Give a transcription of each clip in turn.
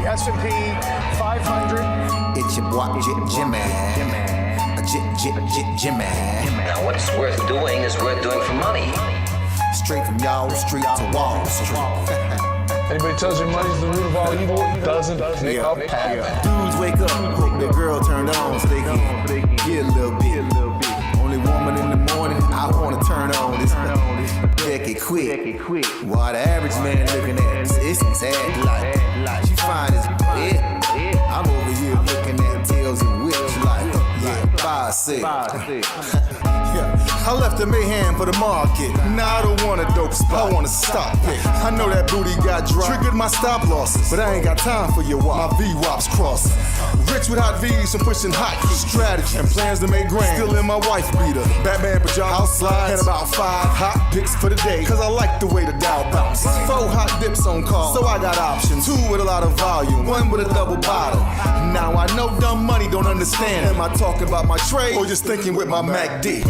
S&P 500. It's your boy, Jimmy. Jimmy. Now, what's worth doing is worth doing for money. Straight from y'all street to Wall Street. Anybody tells you money's the root of all evil, doesn't make up. Dudes wake up, hope their girl turned on so they can get a little bit. Only woman in the morning I wanna turn on this Becky quick. While the average man looking at this sad like she fine as yeah. I'm over here looking at tails and whips like 5-6. I left the mayhem for the market. Now I don't want a dope spot, I want to stop it. I know that booty got dry, triggered my stop losses, but I ain't got time for your wop. My V-wops crossing. Rich with hot V's and pushing hot strategy and plans to make grand. Still in my wife beater, Batman pajamas outside, and about 5 hot picks for the day. Cause I like the way the Dow bounces. 4 hot dips on call, so I got options. 2 with a lot of volume, 1 with a double bottle. Now I know dumb money don't understand. Am I talking about my trade or just thinking with my MACD?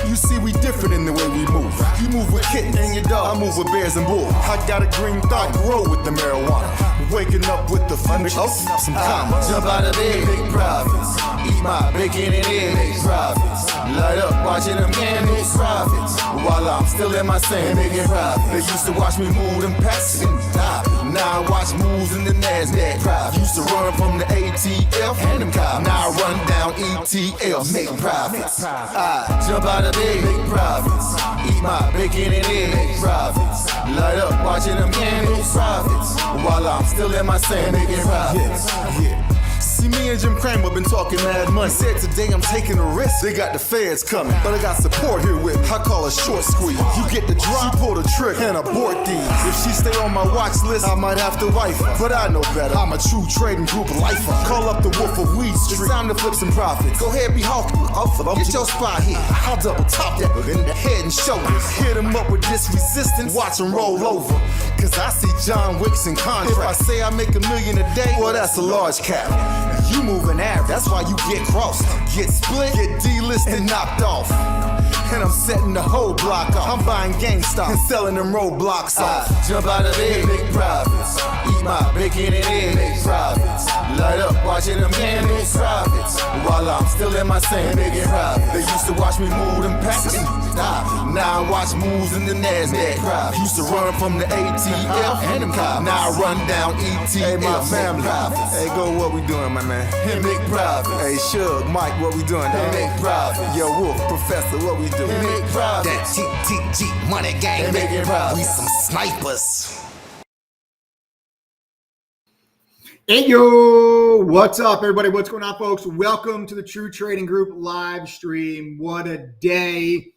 You see, we different in the way we move. You move with kittens and your dog, I move with bears and bulls. I got a green thumb, grow with the marijuana. Waking up with the fun, some commas. Jump out of bed, big profits. Eat my bacon and eggs, big profits. Light up, watching them candles, profits. While I'm still in my sand, making profits. They used to watch me move them packs and die. Now I watch moves in the NASDAQ. Profits. Used to run from the ATF and them cops. Now I run down ETFs, making profits. I jump out of bed, make profits. Eat my bacon and eggs, make profits. Light up, watching them candles, profits. While I'm still in my sand, making profits. Yeah. See, me and Jim Cramer been talking mad money. Said today I'm taking a risk. They got the feds coming, but I got support here with me. I call a short squeeze. You get the drop, she pull the trigger and abort these. If she stay on my watch list, I might have to wife her. But I know better. I'm a true trading group lifer. Call up the Wolf of Weed Street. It's time to flip some profits. Go ahead, be hawking. Get your spot here. I'll double top that in the head and shoulders. Hit him up with this resistance. Watch him roll over. Cause I see John Wicks in contract. If I say I make $1 million a day, well, that's a large cap. You moving average, that's why you get crossed. Get split, get delisted and knocked off. And I'm setting the whole block off. I'm buying GameStop and selling them roadblocks off. Jump out of bed, make profits. Eat my bacon and eggs, make profits. Light up, watching them candles, profits. While I'm still in my sand, making profits. They used to watch me move them packs and die. Now I watch moves in the NASDAQ. Profits. Used to run from the ATF and them cops. Now I run down ETFs. Hey, my family. Hey, go, what we doing, my man? Hey, make profits. Hey, Shug, Mike, what we doing? Hey, make profits. Yo, Wolf, Professor, what we doing? Hey, make profits. That TTG money gang, making profits. We some snipers. Hey, yo, what's up, everybody? What's going on, folks? Welcome to the True Trading Group live stream. What a day.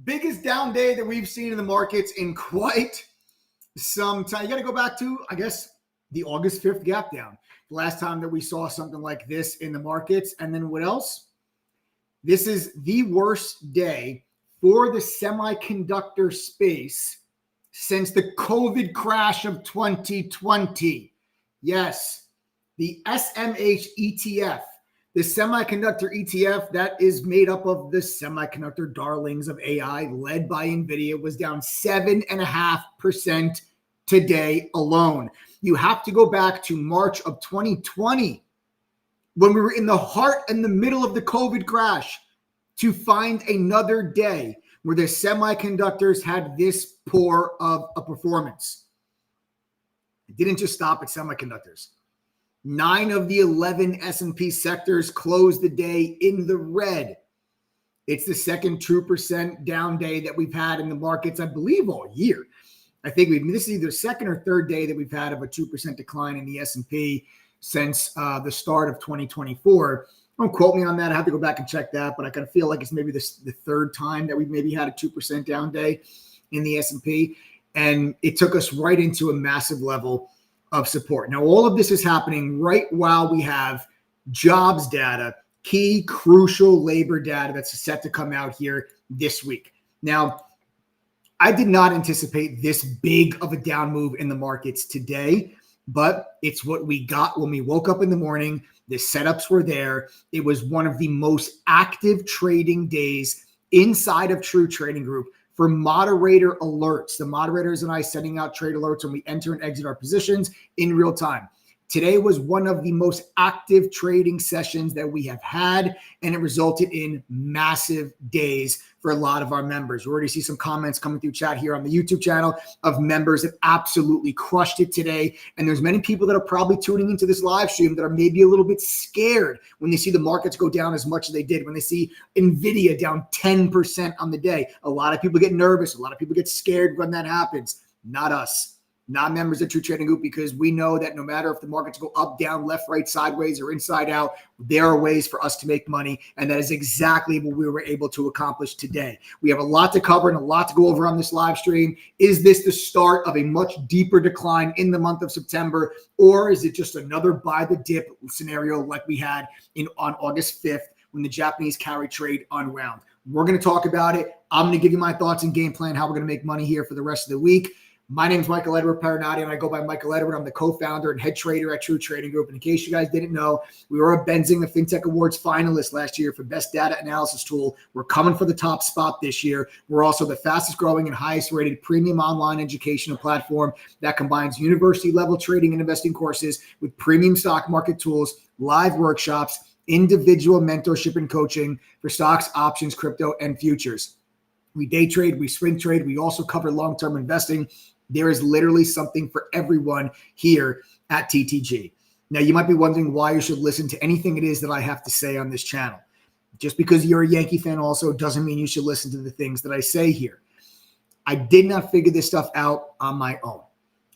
Biggest down day that we've seen in the markets in quite some time. You got to go back to, I guess, the August 5th gap down. The last time that we saw something like this in the markets. And then what else? This is the worst day for the semiconductor space since the COVID crash of 2020. Yes, the SMH ETF, the semiconductor ETF that is made up of the semiconductor darlings of AI led by NVIDIA, was down 7.5% today alone. You have to go back to March of 2020 when we were in the heart and the middle of the COVID crash to find another day where the semiconductors had this poor of a performance. It didn't just stop at semiconductors. 9 of the 11 S&P sectors closed the day in the red. It's the second 2% down day that we've had in the markets, I believe, all year. I think this is either second or third day that we've had of a 2% decline in the S&P since the start of 2024. Don't quote me on that. I have to go back and check that, but I kind of feel like it's maybe the third time that we've maybe had a 2% down day in the S&P. And it took us right into a massive level of support. Now, all of this is happening right while we have jobs data, key crucial labor data that's set to come out here this week. Now, I did not anticipate this big of a down move in the markets today, but it's what we got when we woke up in the morning. The setups were there. It was one of the most active trading days inside of True Trading Group for moderator alerts. The moderators and I sending out trade alerts when we enter and exit our positions in real time. Today was one of the most active trading sessions that we have had, and it resulted in massive days for a lot of our members. We already see some comments coming through chat here on the YouTube channel of members that absolutely crushed it today. And there's many people that are probably tuning into this live stream that are maybe a little bit scared when they see the markets go down as much as they did, when they see NVIDIA down 10% on the day. A lot of people get nervous. A lot of people get scared when that happens. Not us. Not members of True Trading Group, because we know that no matter if the markets go up, down, left, right, sideways, or inside out, there are ways for us to make money. And that is exactly what we were able to accomplish today. We have a lot to cover and a lot to go over on this live stream. Is this the start of a much deeper decline in the month of September, or is it just another buy the dip scenario like we had on August 5th when the Japanese carry trade unwound? We're going to talk about it. I'm going to give you my thoughts and game plan, how we're going to make money here for the rest of the week. My name is Michael Edward Parinati, and I go by Michael Edward. I'm the co-founder and head trader at True Trading Group. And in case you guys didn't know, we were a Benzinga FinTech Awards finalist last year for Best Data Analysis Tool. We're coming for the top spot this year. We're also the fastest growing and highest rated premium online educational platform that combines university level trading and investing courses with premium stock market tools, live workshops, individual mentorship and coaching for stocks, options, crypto, and futures. We day trade, we swing trade. We also cover long-term investing. There is literally something for everyone here at TTG. Now, you might be wondering why you should listen to anything it is that I have to say on this channel. Just because you're a Yankee fan also doesn't mean you should listen to the things that I say here. I did not figure this stuff out on my own.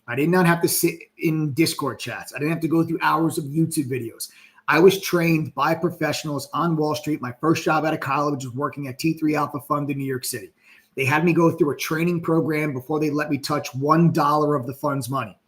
I did not have to sit in Discord chats. I didn't have to go through hours of YouTube videos. I was trained by professionals on Wall Street. My first job out of college was working at T3 Alpha Fund in New York City. They had me go through a training program before they let me touch $1 of the fund's money.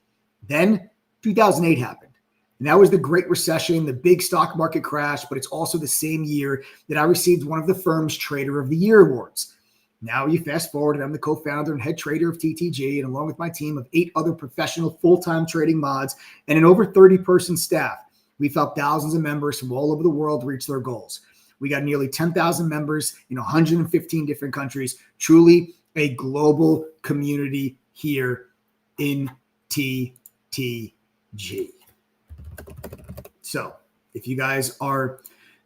Then 2008 happened. And that was the Great Recession, the big stock market crash, but it's also the same year that I received one of the firm's Trader of the Year awards. Now you fast forward, and I'm the co-founder and head trader of TTG, and along with my team of 8 other professional full-time trading mods and an over 30-person staff, we've helped thousands of members from all over the world reach their goals. We got nearly 10,000 members in 115 different countries. Truly a global community here in TTG. So if you guys are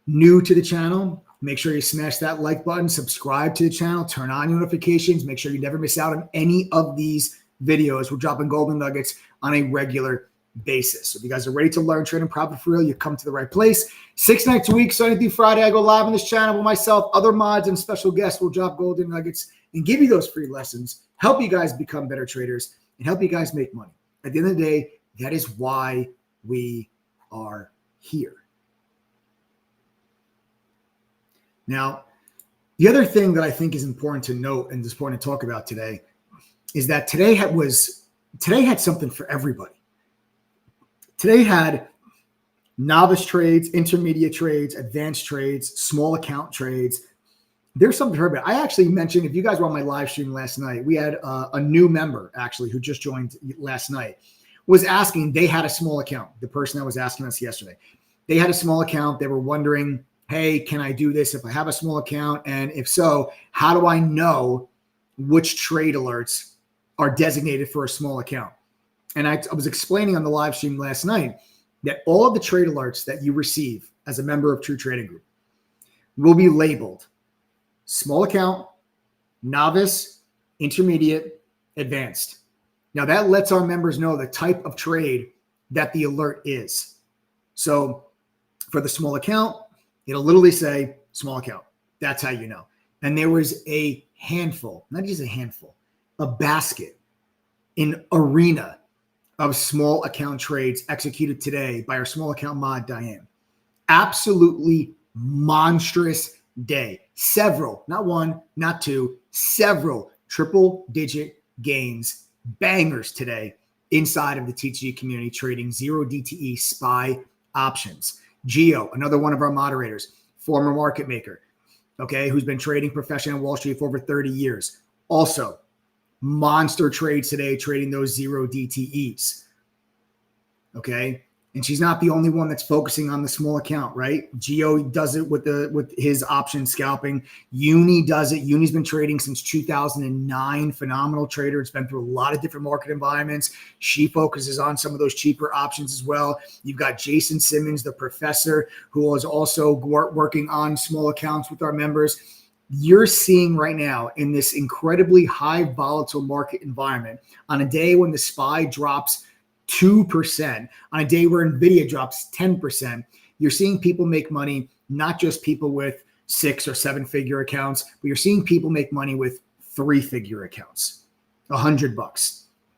new to the channel, make sure you smash that like button, subscribe to the channel, turn on notifications, make sure you never miss out on any of these videos. We're dropping golden nuggets on a regular basis. So if you guys are ready to learn, trade, and profit for real, you come to the right place. 6 nights a week, Sunday through Friday, I go live on this channel with myself, other mods, and special guests will drop golden nuggets and give you those free lessons, help you guys become better traders, and help you guys make money. At the end of the day, that is why we are here. Now, the other thing that I think is important to note and just important to talk about today is that today had something for everybody. Today had novice trades, intermediate trades, advanced trades, small account trades. There's something for everybody. I actually mentioned, if you guys were on my live stream last night, we had a new member actually who just joined last night, was asking, they had a small account. The person that was asking us yesterday, they had a small account. They were wondering, hey, can I do this if I have a small account? And if so, how do I know which trade alerts are designated for a small account? And I was explaining on the live stream last night that all of the trade alerts that you receive as a member of True Trading Group will be labeled small account, novice, intermediate, advanced. Now that lets our members know the type of trade that the alert is. So for the small account, it'll literally say small account. That's how you know. And there was a handful, not just a handful, a basket, an arena of small account trades executed today by our small account mod, Diane. Absolutely monstrous day. Several, not one, not two, several triple-digit gains, bangers today inside of the TTG community trading 0 DTE SPY options. Geo, another one of our moderators, former market maker, okay, who's been trading professionally on Wall Street for over 30 years. Also, monster trades today, trading those 0 DTEs. Okay. And she's not the only one that's focusing on the small account, right? Geo does it with his option scalping. Uni does it. Uni's been trading since 2009. Phenomenal trader. It's been through a lot of different market environments. She focuses on some of those cheaper options as well. You've got Jason Simmons, the professor, who is also working on small accounts with our members. You're seeing right now in this incredibly high volatile market environment, on a day when the SPY drops 2%, on a day where NVIDIA drops 10%, you're seeing people make money, not just people with 6 or 7 figure accounts, but you're seeing people make money with 3-figure accounts, $100,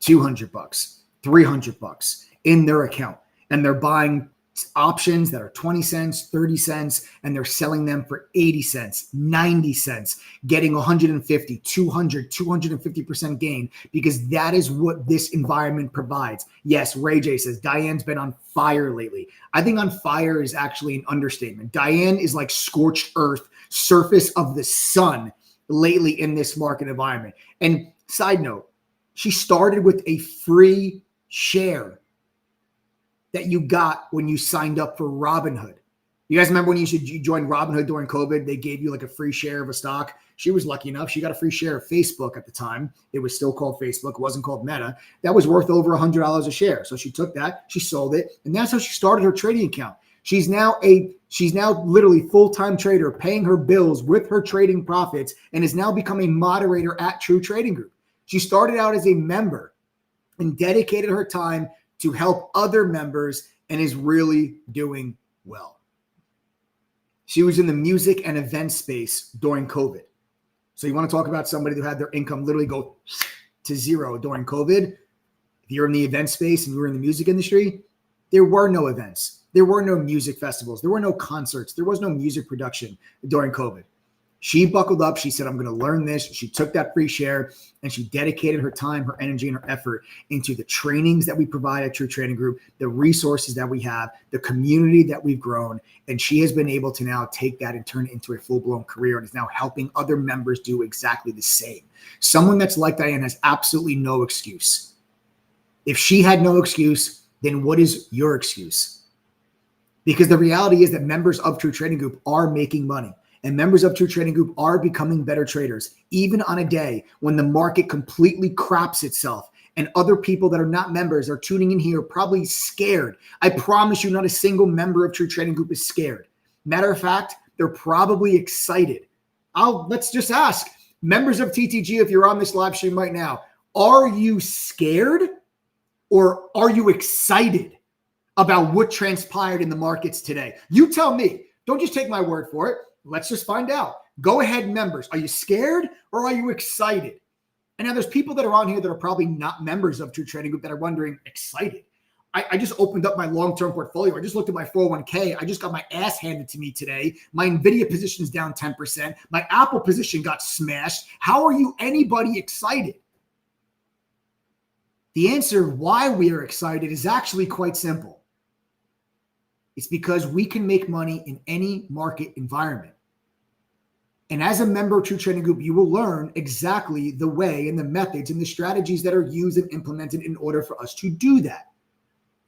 $200, $300 in their account. And they're buying options that are 20 cents, 30 cents, and they're selling them for 80 cents, 90 cents, getting 150, 200, 250% gain, because that is what this environment provides. Yes, Ray J says, Diane's been on fire lately. I think on fire is actually an understatement. Diane is like scorched earth, surface of the sun lately in this market environment. And side note, she started with a free share that you got when you signed up for Robinhood. You guys remember when you joined Robinhood during COVID? They gave you like a free share of a stock. She was lucky enough. She got a free share of Facebook at the time. It was still called Facebook. It wasn't called Meta. That was worth over $100 a share. So she took that, she sold it, and that's how she started her trading account. She's now literally full-time trader, paying her bills with her trading profits, and is now becoming a moderator at True Trading Group. She started out as a member and dedicated her time to help other members and is really doing well. She was in the music and event space during COVID. So you want to talk about somebody who had their income literally go to zero during COVID? If you're in the event space and you were in the music industry, there were no events. There were no music festivals. There were no concerts. There was no music production during COVID. She buckled up. She said, I'm going to learn this. She took that free share and she dedicated her time, her energy, and her effort into the trainings that we provide at True Trading Group, the resources that we have, the community that we've grown. And she has been able to now take that and turn it into a full-blown career and is now helping other members do exactly the same. Someone that's like Diane has absolutely no excuse. If she had no excuse, then what is your excuse? Because the reality is that members of True Trading Group are making money. And members of True Trading Group are becoming better traders, even on a day when the market completely craps itself and other people that are not members are tuning in here probably scared. I promise you, not a single member of True Trading Group is scared. Matter of fact, they're probably excited. Let's just ask members of TTG, if you're on this live stream right now, are you scared or are you excited about what transpired in the markets today? You tell me. Don't just take my word for it. Let's just find out. Go ahead, members. Are you scared or are you excited? And now there's people that are on here that are probably not members of True Trading Group that are wondering, excited. I just opened up my long-term portfolio. I just looked at my 401k. I just got my ass handed to me today. My NVIDIA position is down 10%. My Apple position got smashed. How are you anybody excited? The answer why we are excited is actually quite simple. It's because we can make money in any market environment. And as a member of True Trading Group, you will learn exactly the way and the methods and the strategies that are used and implemented in order for us to do that.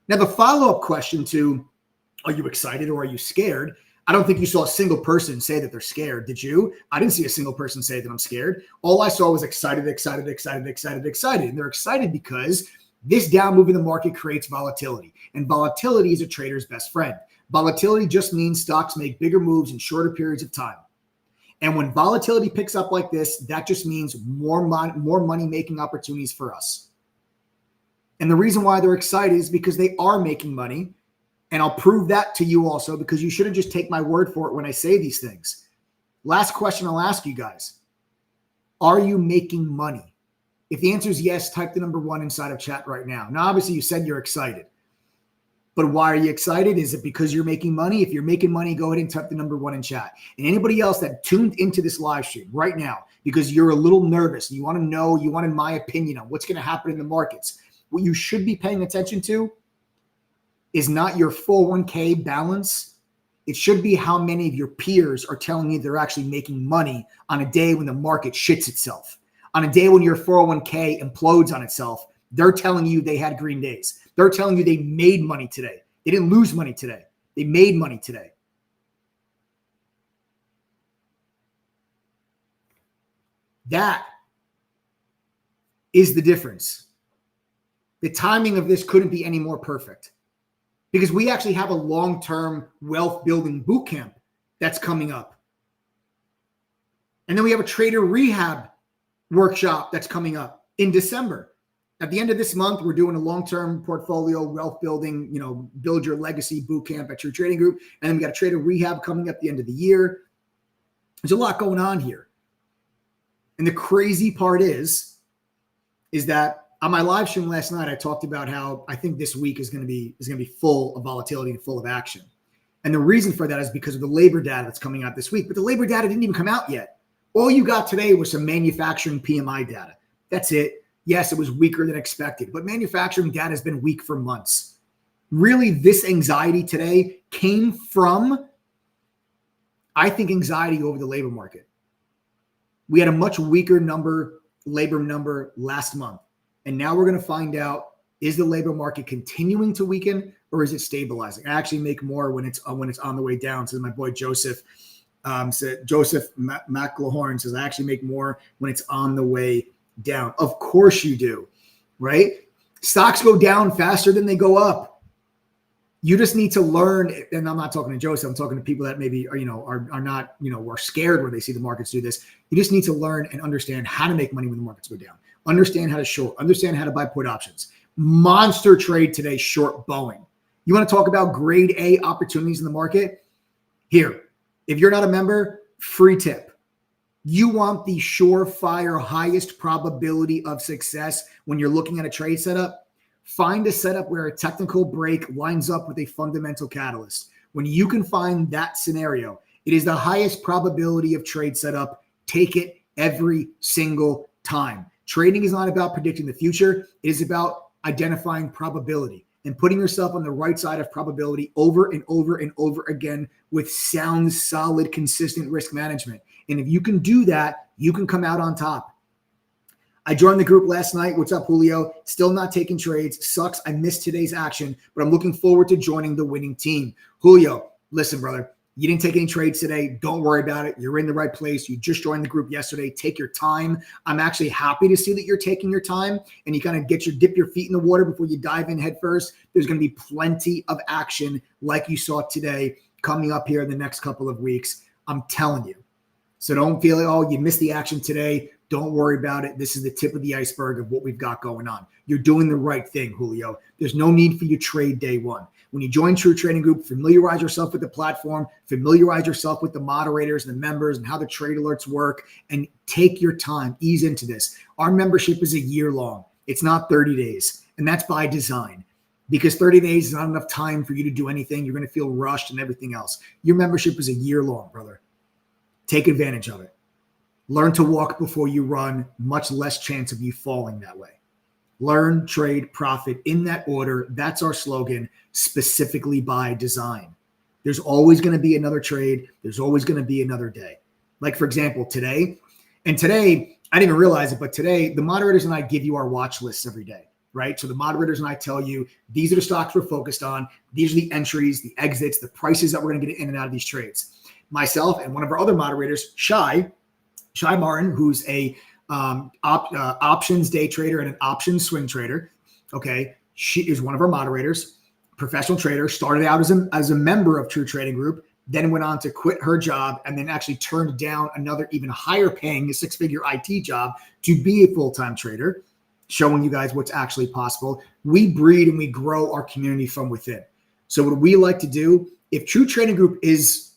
Now, the follow-up question to, are you excited or are you scared? I don't think you saw a single person say that they're scared. Did you? I didn't see a single person say that I'm scared. All I saw was excited, excited, excited, excited, excited. And they're excited because this down move in the market creates volatility, and volatility is a trader's best friend. Volatility just means stocks make bigger moves in shorter periods of time. And when volatility picks up like this, that just means more money-making opportunities for us. And the reason why they're excited is because they are making money. And I'll prove that to you also, because you shouldn't just take my word for it when I say these things. Last question I'll ask you guys. Are you making money? If the answer is yes, type the number 1 inside of chat right now. Now, obviously, you said you're excited. But why are you excited? Is it because you're making money? If you're making money, go ahead and type the number 1 in chat. And anybody else that tuned into this live stream right now because you're a little nervous and you want to know, you wanted my opinion on what's going to happen in the markets, what you should be paying attention to is not your 401k balance. It should be how many of your peers are telling you they're actually making money on a day when the market shits itself. On a day when your 401k implodes on itself, they're telling you they had green days. They're telling you they made money today. They didn't lose money today. They made money today. That is the difference. The timing of this couldn't be any more perfect because we actually have a long-term wealth building boot camp that's coming up. And then we have a trader rehab workshop that's coming up in December. At the end of this month, we're doing a long-term portfolio wealth building, build your legacy boot camp at True Trading Group. And then we got a trader rehab coming up at the end of the year. There's a lot going on here. And the crazy part is that on my live stream last night, I talked about how I think this week is going to be full of volatility and full of action. And the reason for that is because of the labor data that's coming out this week. But the labor data didn't even come out yet. All you got today was some manufacturing PMI data. That's it. Yes, it was weaker than expected, but manufacturing data has been weak for months. Really, this anxiety today came from, I think, anxiety over the labor market. We had a much weaker labor number last month. And now we're going to find out, is the labor market continuing to weaken or is it stabilizing? I actually make more when it's on the way down. So my boy Joseph McLahorn says, I actually make more when it's on the way down. Of course you do, right? Stocks go down faster than they go up. You just need to learn, and I'm not talking to Joseph, I'm talking to people that maybe are not, are scared when they see the markets do this. You just need to learn and understand how to make money when the markets go down. Understand how to short, understand how to buy put options. Monster trade today, short Boeing. You want to talk about grade A opportunities in the market? Here, if you're not a member, free tip. You want the surefire, highest probability of success when you're looking at a trade setup? Find a setup where a technical break lines up with a fundamental catalyst. When you can find that scenario, it is the highest probability of trade setup. Take it every single time. Trading is not about predicting the future. It is about identifying probability and putting yourself on the right side of probability over and over and over again with sound, solid, consistent risk management. And if you can do that, you can come out on top. I joined the group last night. What's up, Julio? Still not taking trades. Sucks. I missed today's action, but I'm looking forward to joining the winning team. Julio, listen, brother, you didn't take any trades today. Don't worry about it. You're in the right place. You just joined the group yesterday. Take your time. I'm actually happy to see that you're taking your time and you kind of dip your feet in the water before you dive in head first. There's going to be plenty of action like you saw today coming up here in the next couple of weeks. I'm telling you. So don't feel like, oh, you missed the action today. Don't worry about it. This is the tip of the iceberg of what we've got going on. You're doing the right thing, Julio. There's no need for you to trade day one. When you join True Trading Group, familiarize yourself with the platform, familiarize yourself with the moderators and the members and how the trade alerts work, and take your time. Ease into this. Our membership is a year long. It's not 30 days, and that's by design. Because 30 days is not enough time for you to do anything. You're going to feel rushed and everything else. Your membership is a year long, brother. Take advantage of it. Learn to walk before you run, much less chance of you falling that way. Learn, trade, profit in that order. That's our slogan, specifically by design. There's always going to be another trade. There's always going to be another day. Like, for example, today, I didn't even realize it, but today, the moderators and I give you our watch lists every day, right? So the moderators and I tell you, these are the stocks we're focused on. These are the entries, the exits, the prices that we're going to get in and out of these trades. Myself and one of our other moderators, Shai Martin, who's a options day trader and an options swing trader. Okay. She is one of our moderators, professional trader, started out as a member of True Trading Group, then went on to quit her job and then actually turned down another even higher paying 6-figure IT job to be a full-time trader, showing you guys what's actually possible. We breed and we grow our community from within. So what we like to do, if True Trading Group is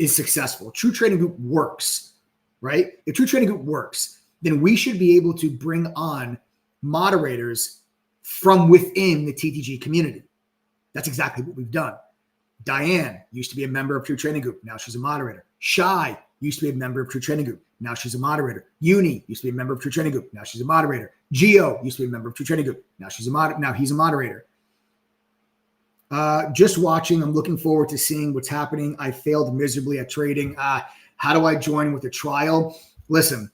successful, True Trading Group works, right? If True Trading Group works, then we should be able to bring on moderators from within the TTG community. That's exactly what we've done. Diane used to be a member of True Trading Group. Now she's a moderator. Shai used to be a member of True Trading Group. Now she's a moderator. Uni used to be a member of True Trading Group. Now she's a moderator. Geo used to be a member of True Trading Group. Now he's a moderator. Just watching. I'm looking forward to seeing what's happening. I failed miserably at trading. How do I join with a trial? Listen,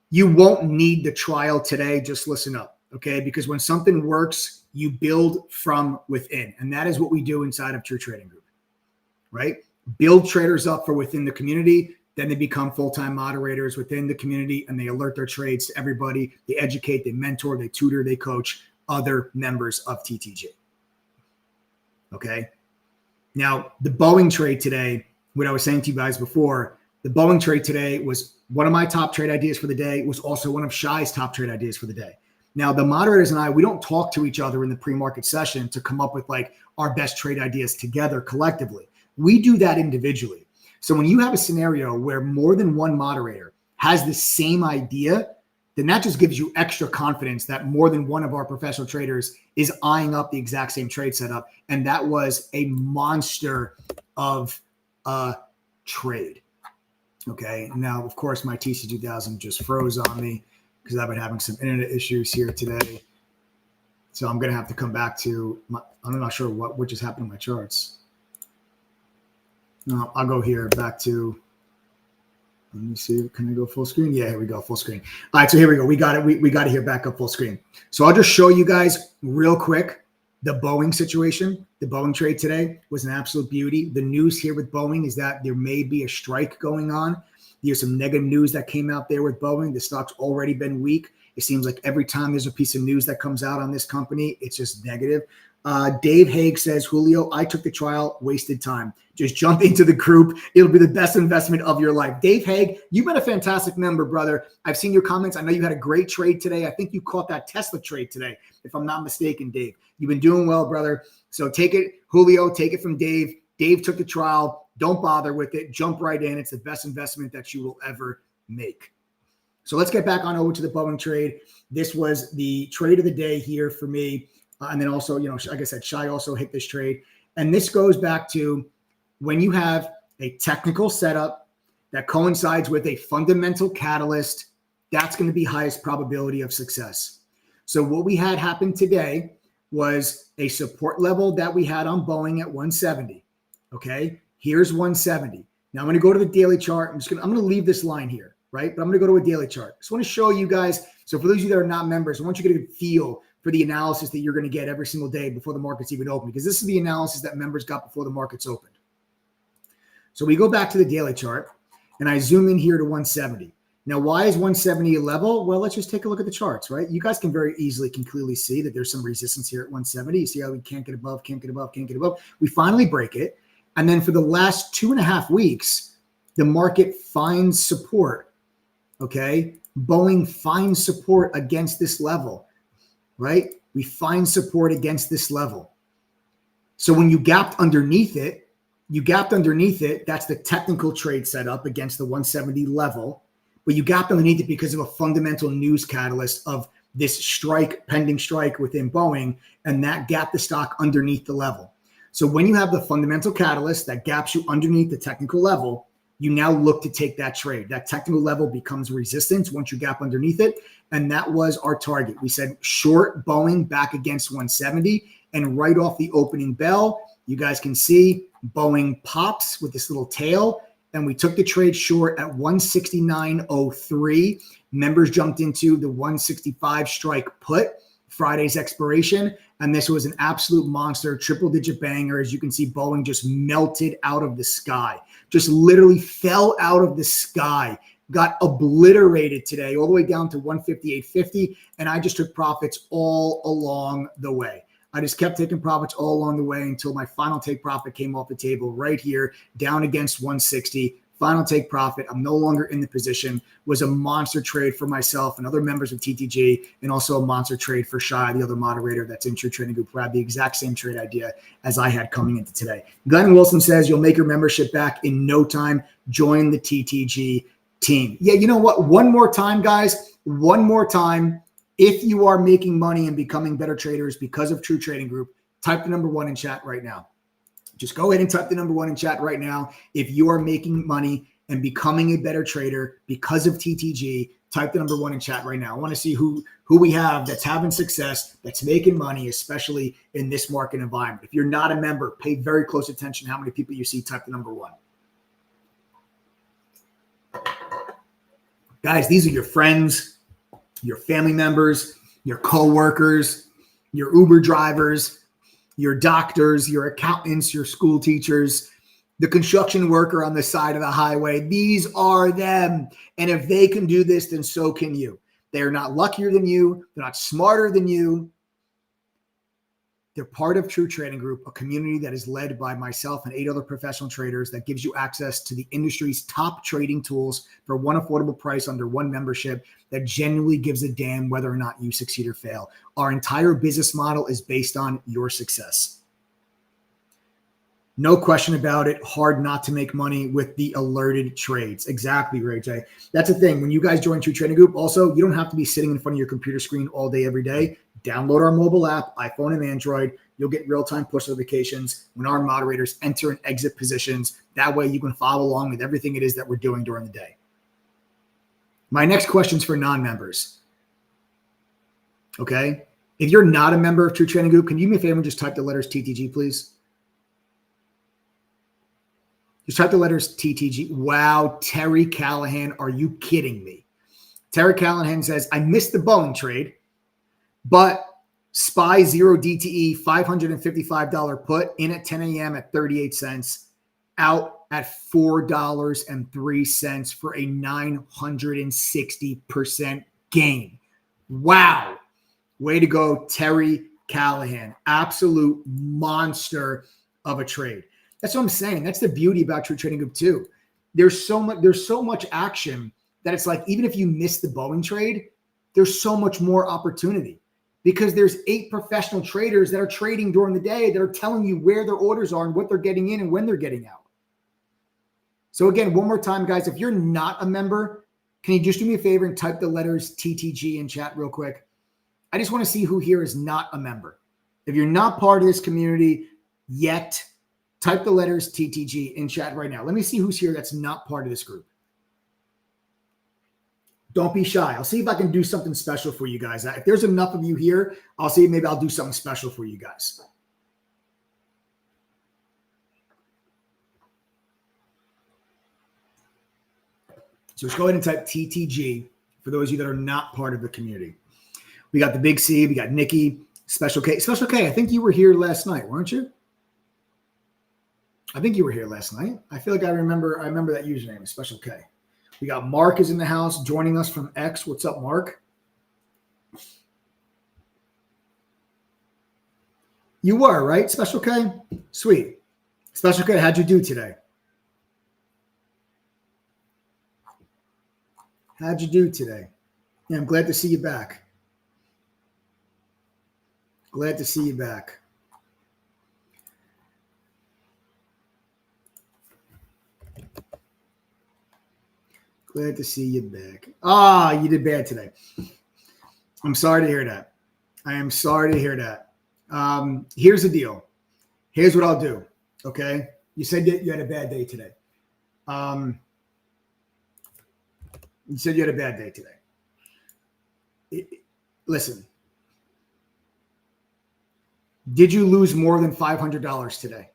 you won't need the trial today. Just listen up, okay? Because when something works, you build from within. And that is what we do inside of True Trading Group, right? Build traders up for within the community. Then they become full-time moderators within the community, and they alert their trades to everybody. They educate, they mentor, they tutor, they coach other members of TTG. Okay. Now, the Boeing trade today, what I was saying to you guys before, the Boeing trade today was one of my top trade ideas for the day. It was also one of Shai's top trade ideas for the day. Now, the moderators and I, we don't talk to each other in the pre-market session to come up with like our best trade ideas together collectively. We do that individually. So when you have a scenario where more than one moderator has the same idea, then that just gives you extra confidence that more than one of our professional traders is eyeing up the exact same trade setup. And that was a monster of a trade. Okay. Now, of course, my TC2000 just froze on me because I've been having some internet issues here today. So I'm going to have to come back to I'm not sure what just happened to my charts. No, I'll go here back to, let me see. Can I go full screen? Yeah, here we go. Full screen. All right. So here we go. We got it. We got it here back up full screen. So I'll just show you guys real quick the Boeing situation. The Boeing trade today was an absolute beauty. The news here with Boeing is that there may be a strike going on. There's some negative news that came out there with Boeing. The stock's already been weak. It seems like every time there's a piece of news that comes out on this company, it's just negative. Dave Haig says, Julio, I took the trial, wasted time. Just jump into the group. It'll be the best investment of your life. Dave Haig, you've been a fantastic member, brother. I've seen your comments. I know you had a great trade today. I think you caught that Tesla trade today, if I'm not mistaken, Dave. You've been doing well, brother. So take it, Julio, take it from Dave. Dave took the trial. Don't bother with it. Jump right in. It's the best investment that you will ever make. So let's get back on over to the Boeing trade. This was the trade of the day here for me. And then also, you know, like I said, Shai also hit this trade. And this goes back to when you have a technical setup that coincides with a fundamental catalyst, that's going to be highest probability of success. So what we had happen today was a support level that we had on Boeing at 170. Okay, here's 170. Now I'm going to go to the daily chart. I'm going to leave this line here, right? But I'm going to go to a daily chart. I just want to show you guys. So for those of you that are not members, I want you to get a feel for the analysis that you're going to get every single day before the market's even open, because this is the analysis that members got before the market's opened. So we go back to the daily chart and I zoom in here to 170. Now, why is 170 a level? Well, let's just take a look at the charts, right? You guys can clearly see that there's some resistance here at 170. You see how we can't get above, can't get above, can't get above. We finally break it. And then for the last 2.5 weeks, the market finds support. Okay. Boeing finds support against this level. Right? We find support against this level. So when you gapped underneath it, that's the technical trade setup against the 170 level, but you gapped underneath it because of a fundamental news catalyst of this pending strike within Boeing, and that gapped the stock underneath the level. So when you have the fundamental catalyst that gaps you underneath the technical level, you now look to take that trade. That technical level becomes resistance once you gap underneath it. And that was our target. We said short Boeing back against 170. And right off the opening bell, you guys can see Boeing pops with this little tail. And we took the trade short at 169.03. Members jumped into the 165 strike put, Friday's expiration. And this was an absolute monster, triple-digit banger. As you can see, Boeing just melted out of the sky. Just literally fell out of the sky, got obliterated today, all the way down to 158.50. And I just took profits all along the way. I just kept taking profits all along the way until my final take profit came off the table right here, down against 160. Final take profit. I'm no longer in the position. Was a monster trade for myself and other members of TTG, and also a monster trade for Shai, the other moderator that's in True Trading Group, who had the exact same trade idea as I had coming into today. Glenn Wilson says you'll make your membership back in no time. Join the TTG team. Yeah, you know what? One more time, guys. One more time. If you are making money and becoming better traders because of True Trading Group, type the number 1 in chat right now. Just go ahead and type the number 1 in chat right now. If you are making money and becoming a better trader because of TTG, type the number 1 in chat right now. I want to see who we have that's having success, that's making money, especially in this market environment. If you're not a member, pay very close attention to how many people you see type the number 1. Guys, these are your friends, your family members, your co-workers, your Uber drivers, your doctors, your accountants, your school teachers, the construction worker on the side of the highway. These are them. And if they can do this, then so can you. They are not luckier than you. They're not smarter than you. They're part of True Trading Group, a community that is led by myself and 8 other professional traders that gives you access to the industry's top trading tools for one affordable price under one membership that genuinely gives a damn whether or not you succeed or fail. Our entire business model is based on your success. No question about it. Hard not to make money with the alerted trades. Exactly, Ray J. That's the thing. When you guys join True Trading Group, also, you don't have to be sitting in front of your computer screen all day, every day. Download our mobile app, iPhone and Android. You'll get real-time push notifications when our moderators enter and exit positions. That way you can follow along with everything it is that we're doing during the day. My next question is for non-members. Okay? If you're not a member of True Trading Group, can you do me a favor and just type the letters TTG, please? Just type the letters TTG. Wow, Terry Callahan, are you kidding me? Terry Callahan says, I missed the Boeing trade, but SPY 0 DTE $555 put in at 10 a.m. at 38 cents, out at $4.03 for a 960% gain. Wow. Way to go, Terry Callahan. Absolute monster of a trade. That's what I'm saying. That's the beauty about True Trading Group too. There's so much action that it's like, even if you miss the Boeing trade, there's so much more opportunity because there's 8 professional traders that are trading during the day that are telling you where their orders are and what they're getting in and when they're getting out. So again, one more time, guys, if you're not a member, can you just do me a favor and type the letters TTG in chat real quick? I just want to see who here is not a member. If you're not part of this community yet, type the letters TTG in chat right now. Let me see who's here that's not part of this group. Don't be shy. I'll see if I can do something special for you guys. If there's enough of you here, I'll see if maybe I'll do something special for you guys. So let's go ahead and type TTG for those of you that are not part of the community. We got the Big C. We got Nikki. Special K. Special K, I think you were here last night, weren't you? I think you were here last night. I feel like I remember that username, Special K. We got Mark is in the house joining us from X. What's up, Mark? You were, right, Special K? Sweet. Special K, how'd you do today? How'd you do today? Yeah, I'm glad to see you back. Glad to see you back. Glad to see you back. Ah, you did bad today. I'm sorry to hear that. I am sorry to hear that. Here's the deal. Here's what I'll do. Okay. You said that you had a bad day today. You said you had a bad day today. Listen. Did you lose more than $500 today?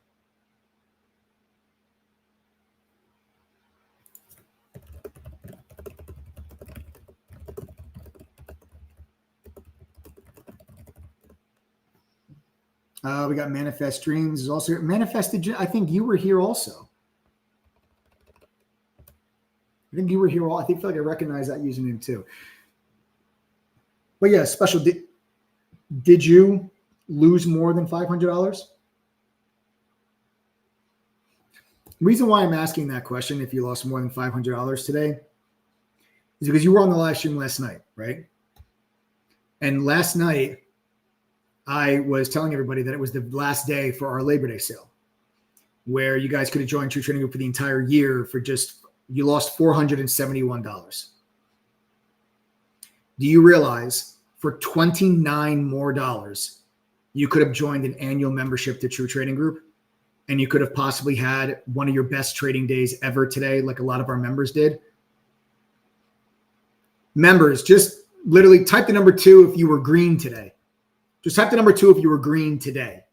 We got Manifest Dreams is also here. Manifested. I think you were here also. I think you were here. I feel like I recognize that username too. But yeah, Special. Did you lose more than $500? The reason why I'm asking that question, if you lost more than $500 today, is because you were on the live stream last night, right? And last night, I was telling everybody that it was the last day for our Labor Day sale, where you guys could have joined True Trading Group for the entire year for you lost $471. Do you realize for $29 more, you could have joined an annual membership to True Trading Group, and you could have possibly had one of your best trading days ever today, like a lot of our members did? Members, just literally type the number 2 if you were green today. Just type the number 2 if you were green today.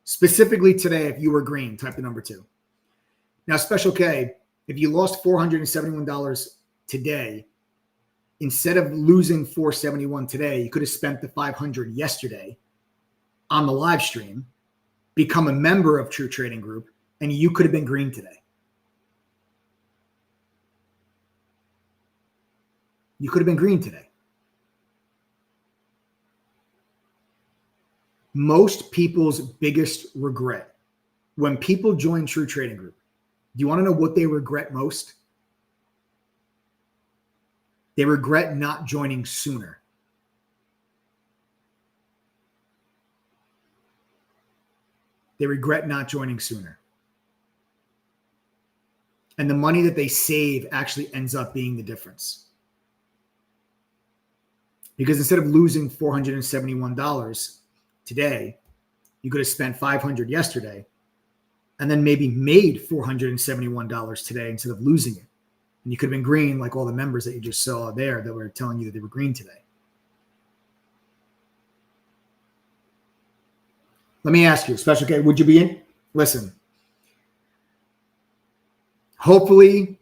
Specifically today, if you were green, type the number 2. Now, Special K, if you lost $471 today, instead of losing $471 today, you could have spent the $500 yesterday on the live stream, become a member of True Trading Group, and you could have been green today. You could have been green today. Most people's biggest regret when people join True Trading Group, do you want to know what they regret most? They regret not joining sooner. They regret not joining sooner. And the money that they save actually ends up being the difference. Because instead of losing $471 today, you could have spent $500 yesterday and then maybe made $471 today instead of losing it. And you could have been green like all the members that you just saw there that were telling you that they were green today. Let me ask you, Special K, would you be in? Listen, hopefully,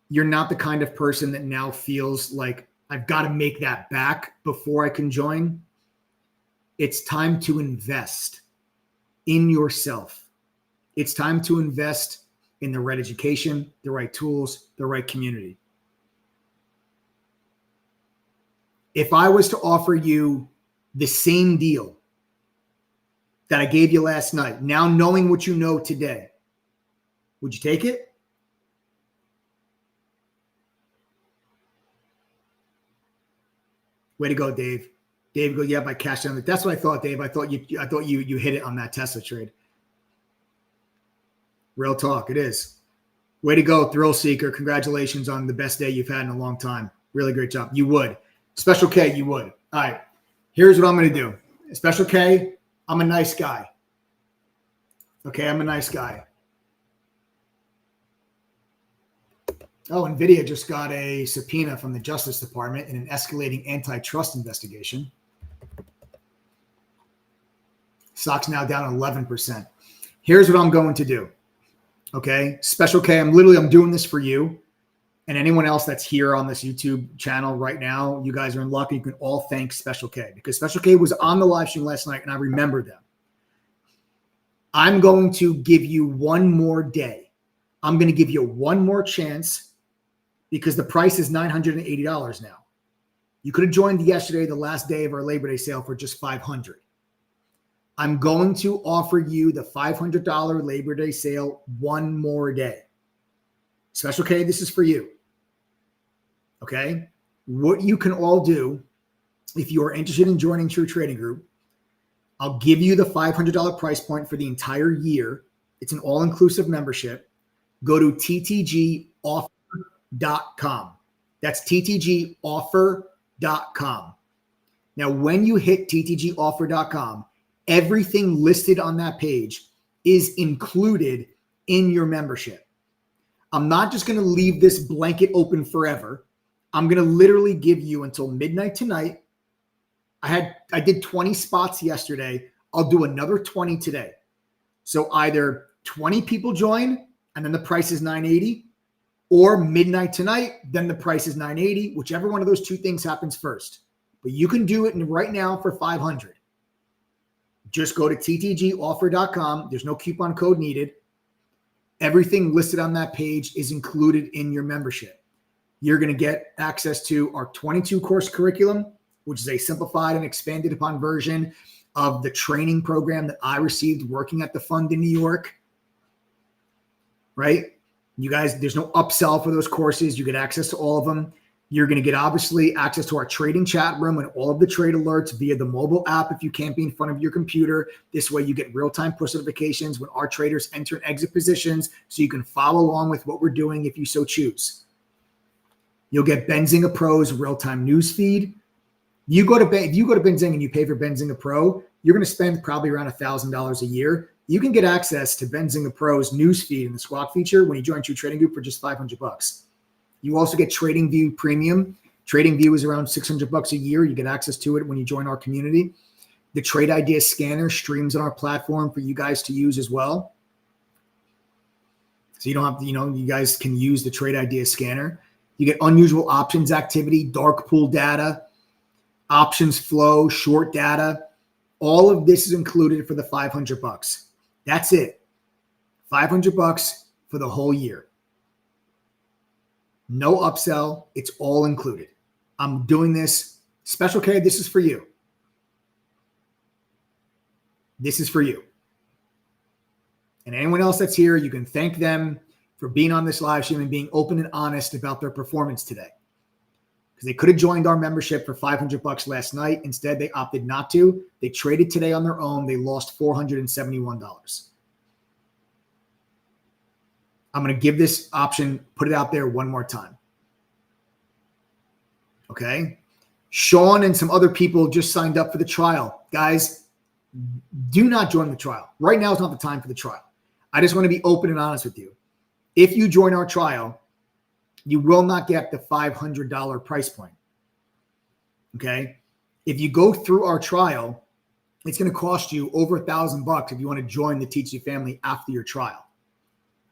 you're not the kind of person that now feels like I've got to make that back before I can join. It's time to invest in yourself. It's time to invest in the right education, the right tools, the right community. If I was to offer you the same deal that I gave you last night, now knowing what you know today, would you take it? Way to go, Dave. Dave, go, yep, I cashed on it. That's what I thought, Dave. I thought you hit it on that Tesla trade. Real talk, it is. Way to go, Thrill Seeker. Congratulations on the best day you've had in a long time. Really great job. You would. Special K, you would. All right, here's what I'm going to do. Special K, I'm a nice guy. Okay, I'm a nice guy. Oh, NVIDIA just got a subpoena from the Justice Department in an escalating antitrust investigation. Stock's now down 11%. Here's what I'm going to do. Okay, Special K, I'm doing this for you and anyone else that's here on this YouTube channel right now. You guys are in luck. You can all thank Special K because Special K was on the live stream last night and I remember them. I'm going to give you one more day. I'm going to give you one more chance because the price is $980 now. You could have joined yesterday, the last day of our Labor Day sale, for just $500. I'm going to offer you the $500 Labor Day sale one more day. Special K, this is for you. Okay? What you can all do, if you are interested in joining True Trading Group, I'll give you the $500 price point for the entire year. It's an all-inclusive membership. Go to ttgoffer.com. That's ttgoffer.com. Now, when you hit ttgoffer.com, everything listed on that page is included in your membership. I'm not just going to leave this blanket open forever. I'm going to literally give you until midnight tonight. I did 20 spots yesterday. I'll do another 20 today. So either 20 people join and then the price is $980, or midnight tonight, then the price is $980, whichever one of those two things happens first. But you can do it right now for $500. Just go to ttgoffer.com. There's no coupon code needed. Everything listed on that page is included in your membership. You're going to get access to our 22-course curriculum, which is a simplified and expanded upon version of the training program that I received working at the fund in New York. Right? You guys, there's no upsell for those courses. You get access to all of them. You're going to get, obviously, access to our trading chat room and all of the trade alerts via the mobile app if you can't be in front of your computer. This way you get real-time push notifications when our traders enter and exit positions so you can follow along with what we're doing if you so choose. You'll get Benzinga Pro's real-time news feed. If you go to Benzinga and you pay for Benzinga Pro, you're going to spend probably around $1,000 a year. You can get access to Benzinga Pro's news feed and the Squawk feature when you join True Trading Group for just $500. You also get TradingView Premium. TradingView is around $600 a year. You get access to it when you join our community. The Trade Idea Scanner streams on our platform for you guys to use as well. So you don't have to, you guys can use the Trade Idea Scanner. You get unusual options activity, dark pool data, options flow, short data. All of this is included for the $500. That's it. $500 for the whole year. No upsell. It's all included. I'm doing this. Special K, this is for you. This is for you. And anyone else that's here, you can thank them for being on this live stream and being open and honest about their performance today. Because they could have joined our membership for $500 last night. Instead, they opted not to. They traded today on their own. They lost $471. I'm going to give this option, put it out there one more time. Okay? Sean and some other people just signed up for the trial. Guys, do not join the trial. Right now is not the time for the trial. I just want to be open and honest with you. If you join our trial, you will not get the $500 price point. Okay? If you go through our trial, it's going to cost you over $1,000 if you want to join the TTG family after your trial.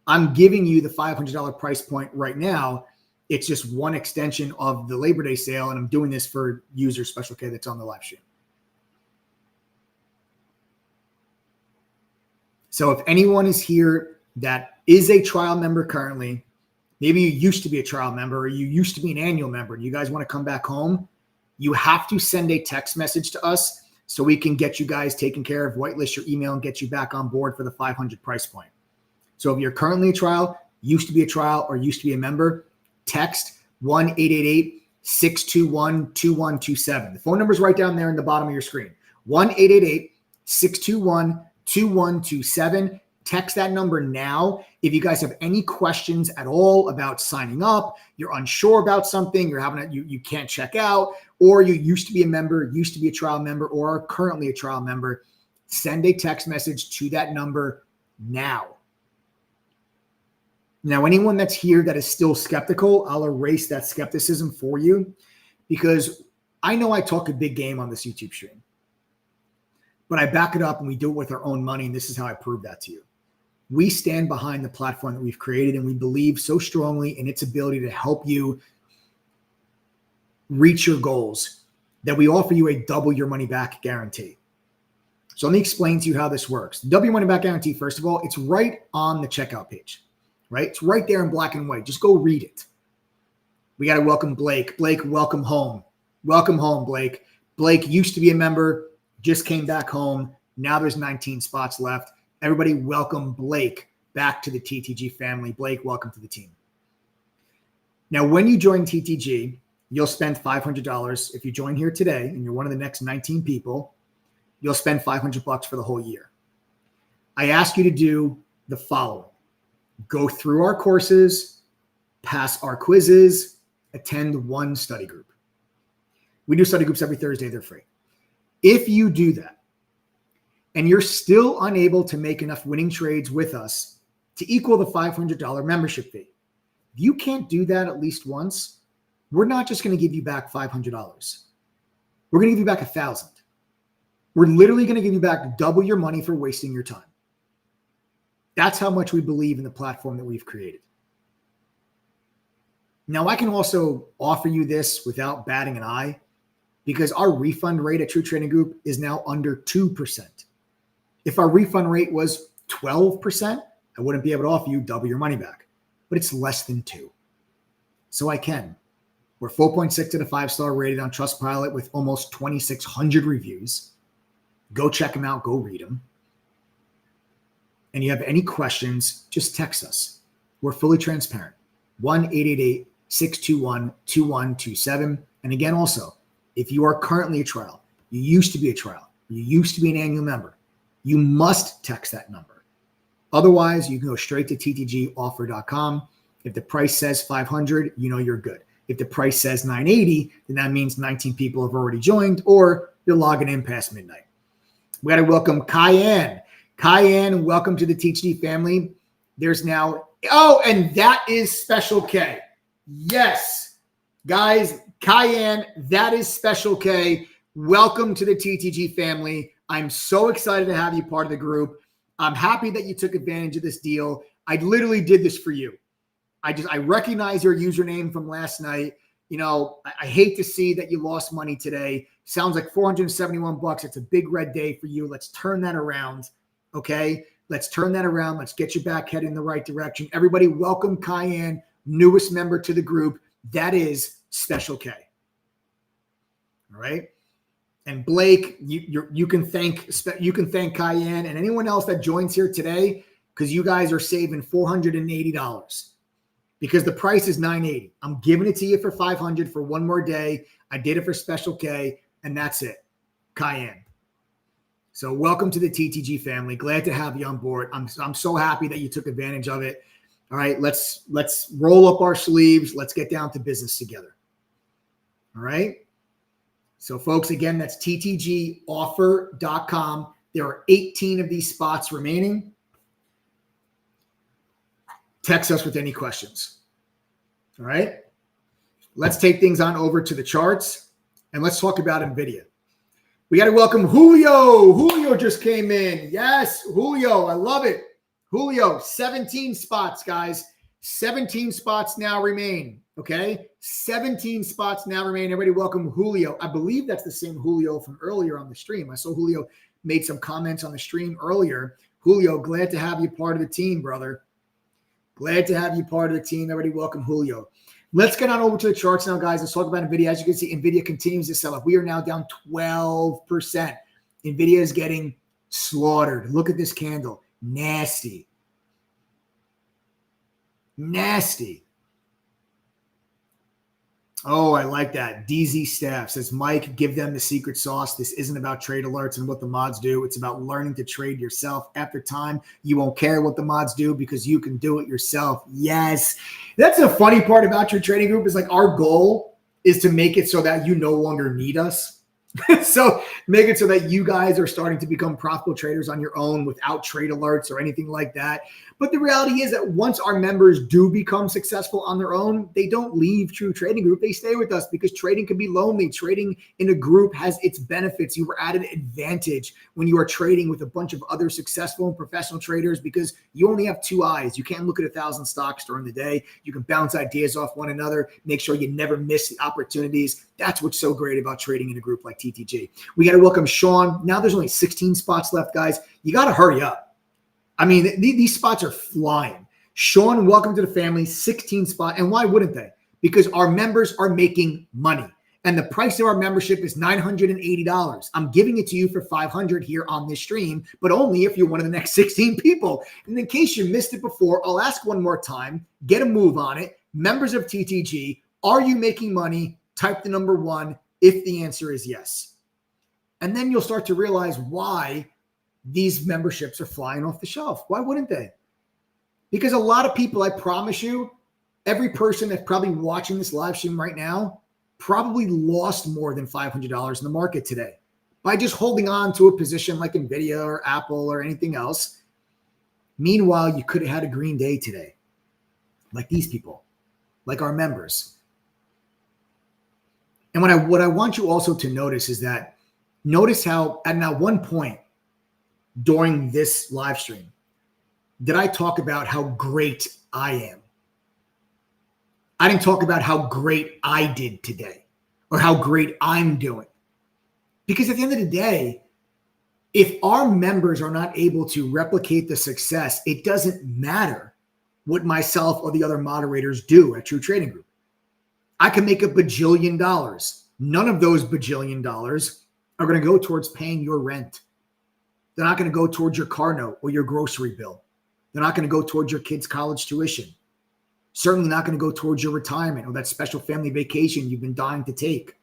I'm giving you the $500 price point right now. It's just one extension of the Labor Day sale, and I'm doing this for user Special K that's on the live stream. So if anyone is here that is a trial member currently, maybe you used to be a trial member or you used to be an annual member and you guys want to come back home, you have to send a text message to us so we can get you guys taken care of, whitelist your email, and get you back on board for the 500 price point. So if you're currently a trial, used to be a trial, or used to be a member, text 1-888-621-2127. The phone number is right down there in the bottom of your screen. 1-888-621-2127. Text that number now. If you guys have any questions at all about signing up, you're unsure about something, you can't check out, or you used to be a member, used to be a trial member, or are currently a trial member, send a text message to that number now. Now, anyone that's here that is still skeptical, I'll erase that skepticism for you, because I know I talk a big game on this YouTube stream, but I back it up and we do it with our own money. And this is how I prove that to you. We stand behind the platform that we've created, and we believe so strongly in its ability to help you reach your goals that we offer you a double your money back guarantee. So let me explain to you how this works. The double your money back guarantee, first of all, it's right on the checkout page. Right? It's right there in black and white. Just go read it. We got to welcome Blake. Blake, welcome home. Welcome home, Blake. Blake used to be a member, just came back home. Now there's 19 spots left. Everybody welcome Blake back to the TTG family. Blake, welcome to the team. Now, when you join TTG, you'll spend $500. If you join here today and you're one of the next 19 people, you'll spend $500 for the whole year. I ask you to do the following. Go through our courses, pass our quizzes, attend one study group. We do study groups every Thursday. They're free. If you do that and you're still unable to make enough winning trades with us to equal the $500 membership fee, if you can't do that at least once, we're not just going to give you back $500. We're going to give you back $1,000. We're literally going to give you back double your money for wasting your time. That's how much we believe in the platform that we've created. Now, I can also offer you this without batting an eye, because our refund rate at True Trading Group is now under 2%. If our refund rate was 12%, I wouldn't be able to offer you double your money back, but it's less than 2. So I can. We're 4.6 out of 5-star rated on Trustpilot with almost 2,600 reviews. Go check them out. Go read them. And you have any questions, just text us. We're fully transparent. 1-888-621-2127. And again, also, if you are currently a trial, you used to be a trial, you used to be an annual member, you must text that number. Otherwise, you can go straight to ttgoffer.com. If the price says $500, you know you're good. If the price says $980, then that means 19 people have already joined, or you're logging in past midnight. We got to welcome Cayenne. Cayenne, welcome to the TTG family. There's now, and that is Special K. Yes, guys, Cayenne, that is Special K. Welcome to the TTG family. I'm so excited to have you part of the group. I'm happy that you took advantage of this deal. I literally did this for you. I recognize your username from last night. I hate to see that you lost money today. Sounds like $471. It's a big red day for you. Let's turn that around. Okay. Let's turn that around. Let's get you back heading in the right direction. Everybody, welcome Cayenne, newest member to the group. That is Special K. All right. And Blake, you can thank Cayenne and anyone else that joins here today, because you guys are saving $480 because the price is $980. I'm giving it to you for $500 for one more day. I did it for Special K, and that's it. Cayenne. So welcome to the TTG family. Glad to have you on board. I'm so happy that you took advantage of it. All right, let's roll up our sleeves. Let's get down to business together. All right. So folks, again, that's ttgoffer.com. There are 18 of these spots remaining. Text us with any questions. All right. Let's take things on over to the charts and let's talk about NVIDIA. We got to welcome Julio. Julio just came in. Yes, Julio. I love it. Julio, 17 spots, guys. 17 spots now remain. Okay. 17 spots now remain. Everybody welcome Julio. I believe that's the same Julio from earlier on the stream. I saw Julio made some comments on the stream earlier. Julio, glad to have you part of the team, brother. Glad to have you part of the team. Everybody welcome Julio. Let's get on over to the charts now, guys. Let's talk about NVIDIA. As you can see, NVIDIA continues to sell off. We are now down 12%. NVIDIA is getting slaughtered. Look at this candle. Nasty. Nasty. Oh, I like that. DZ Staff says, Mike, give them the secret sauce. This isn't about trade alerts and what the mods do. It's about learning to trade yourself. After time, you won't care what the mods do because you can do it yourself. Yes. That's the funny part about your trading group is like our goal is to make it so that you no longer need us. So make it so that you guys are starting to become profitable traders on your own without trade alerts or anything like that. But the reality is that once our members do become successful on their own, they don't leave True Trading Group. They stay with us because trading can be lonely. Trading in a group has its benefits. You are at an advantage when you are trading with a bunch of other successful and professional traders because you only have two eyes. You can't look at 1,000 stocks during the day. You can bounce ideas off one another, make sure you never miss the opportunities. That's what's so great about trading in a group like TTG. We got to welcome Sean. Now there's only 16 spots left, guys. You got to hurry up. I mean, these spots are flying. Sean, welcome to the family. 16 spots. And why wouldn't they? Because our members are making money. And the price of our membership is $980. I'm giving it to you for $500 here on this stream, but only if you're one of the next 16 people. And in case you missed it before, I'll ask one more time. Get a move on it. Members of TTG, are you making money? Type the number 1 if the answer is yes. And then you'll start to realize why these memberships are flying off the shelf. Why wouldn't they? Because a lot of people, I promise you, every person that's probably watching this live stream right now probably lost more than $500 in the market today by just holding on to a position like NVIDIA or Apple or anything else. Meanwhile, you could have had a green day today, like these people, like our members. And what I want you also to notice is that notice how at now one point during this live stream, did I talk about how great I am? I didn't talk about how great I did today or how great I'm doing. Because at the end of the day, if our members are not able to replicate the success, it doesn't matter what myself or the other moderators do at True Trading Group. I can make $1 bajillion. None of those $1 bajillion are going to go towards paying your rent. They're not going to go towards your car note or your grocery bill. They're not going to go towards your kids' college tuition. Certainly not going to go towards your retirement or that special family vacation you've been dying to take.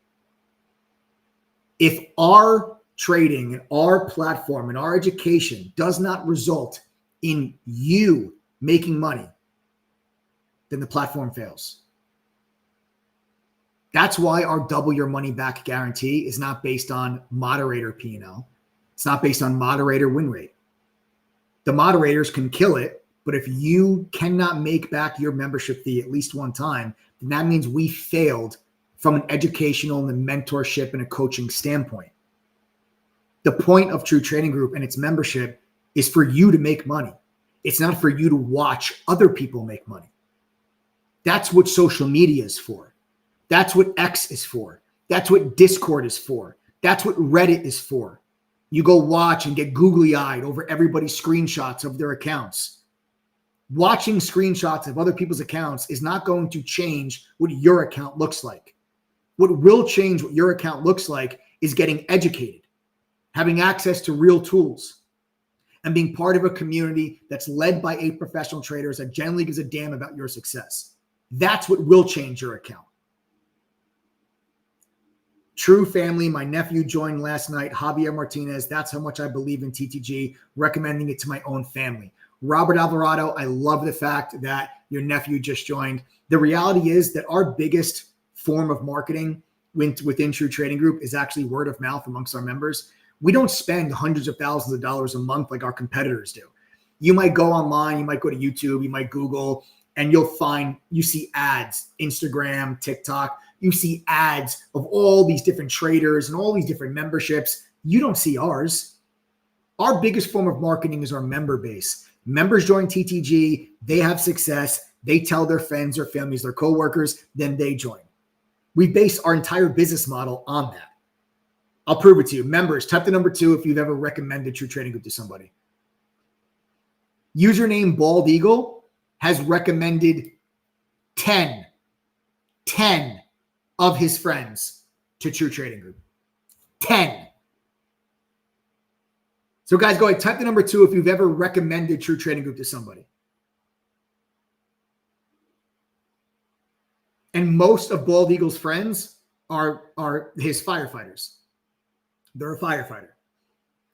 If our trading and our platform and our education does not result in you making money, then the platform fails. That's why our double your money back guarantee is not based on moderator P&L. It's not based on moderator win rate. The moderators can kill it, but if you cannot make back your membership fee at least one time, then that means we failed from an educational and a mentorship and a coaching standpoint. The point of True Trading Group and its membership is for you to make money. It's not for you to watch other people make money. That's what social media is for. That's what X is for. That's what Discord is for. That's what Reddit is for. You go watch and get googly-eyed over everybody's screenshots of their accounts. Watching screenshots of other people's accounts is not going to change what your account looks like. What will change what your account looks like is getting educated, having access to real tools, and being part of a community that's led by 8 professional traders that generally gives a damn about your success. That's what will change your account. True family, my nephew joined last night, Javier Martinez. That's how much I believe in TTG, recommending it to my own family. Robert Alvarado, I love the fact that your nephew just joined. The reality is that our biggest form of marketing within True Trading Group is actually word of mouth amongst our members. We don't spend hundreds of thousands of dollars a month like our competitors do. You might go online, you might go to YouTube, you might Google, and you see ads, Instagram, TikTok. You see ads of all these different traders and all these different memberships. You don't see ours. Our biggest form of marketing is our member base. Members join TTG, they have success, they tell their friends, their families, their coworkers, then they join. We base our entire business model on that. I'll prove it to you. Members, type the number 2 if you've ever recommended True Trading Group to somebody. Username Bald Eagle has recommended 10 of his friends to True Trading Group. 10. So guys, go ahead, type the number 2 if you've ever recommended True Trading Group to somebody. And most of Bald Eagle's friends are his firefighters. They're a firefighter,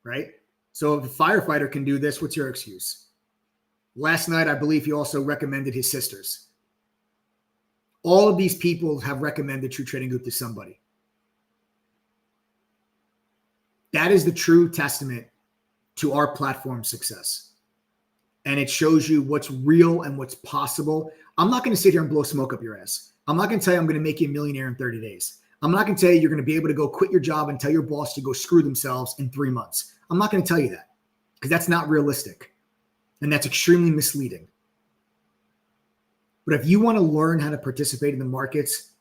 right? So if a firefighter can do this, what's your excuse? Last night, I believe he also recommended his sisters. All of these people have recommended True Trading Group to somebody. That is the true testament to our platform success. And it shows you what's real and what's possible. I'm not going to sit here and blow smoke up your ass. I'm not going to tell you I'm going to make you a millionaire in 30 days. I'm not going to tell you you're going to be able to go quit your job and tell your boss to go screw themselves in 3 months. I'm not going to tell you that because that's not realistic. And that's extremely misleading. But if you want to learn how to participate in the markets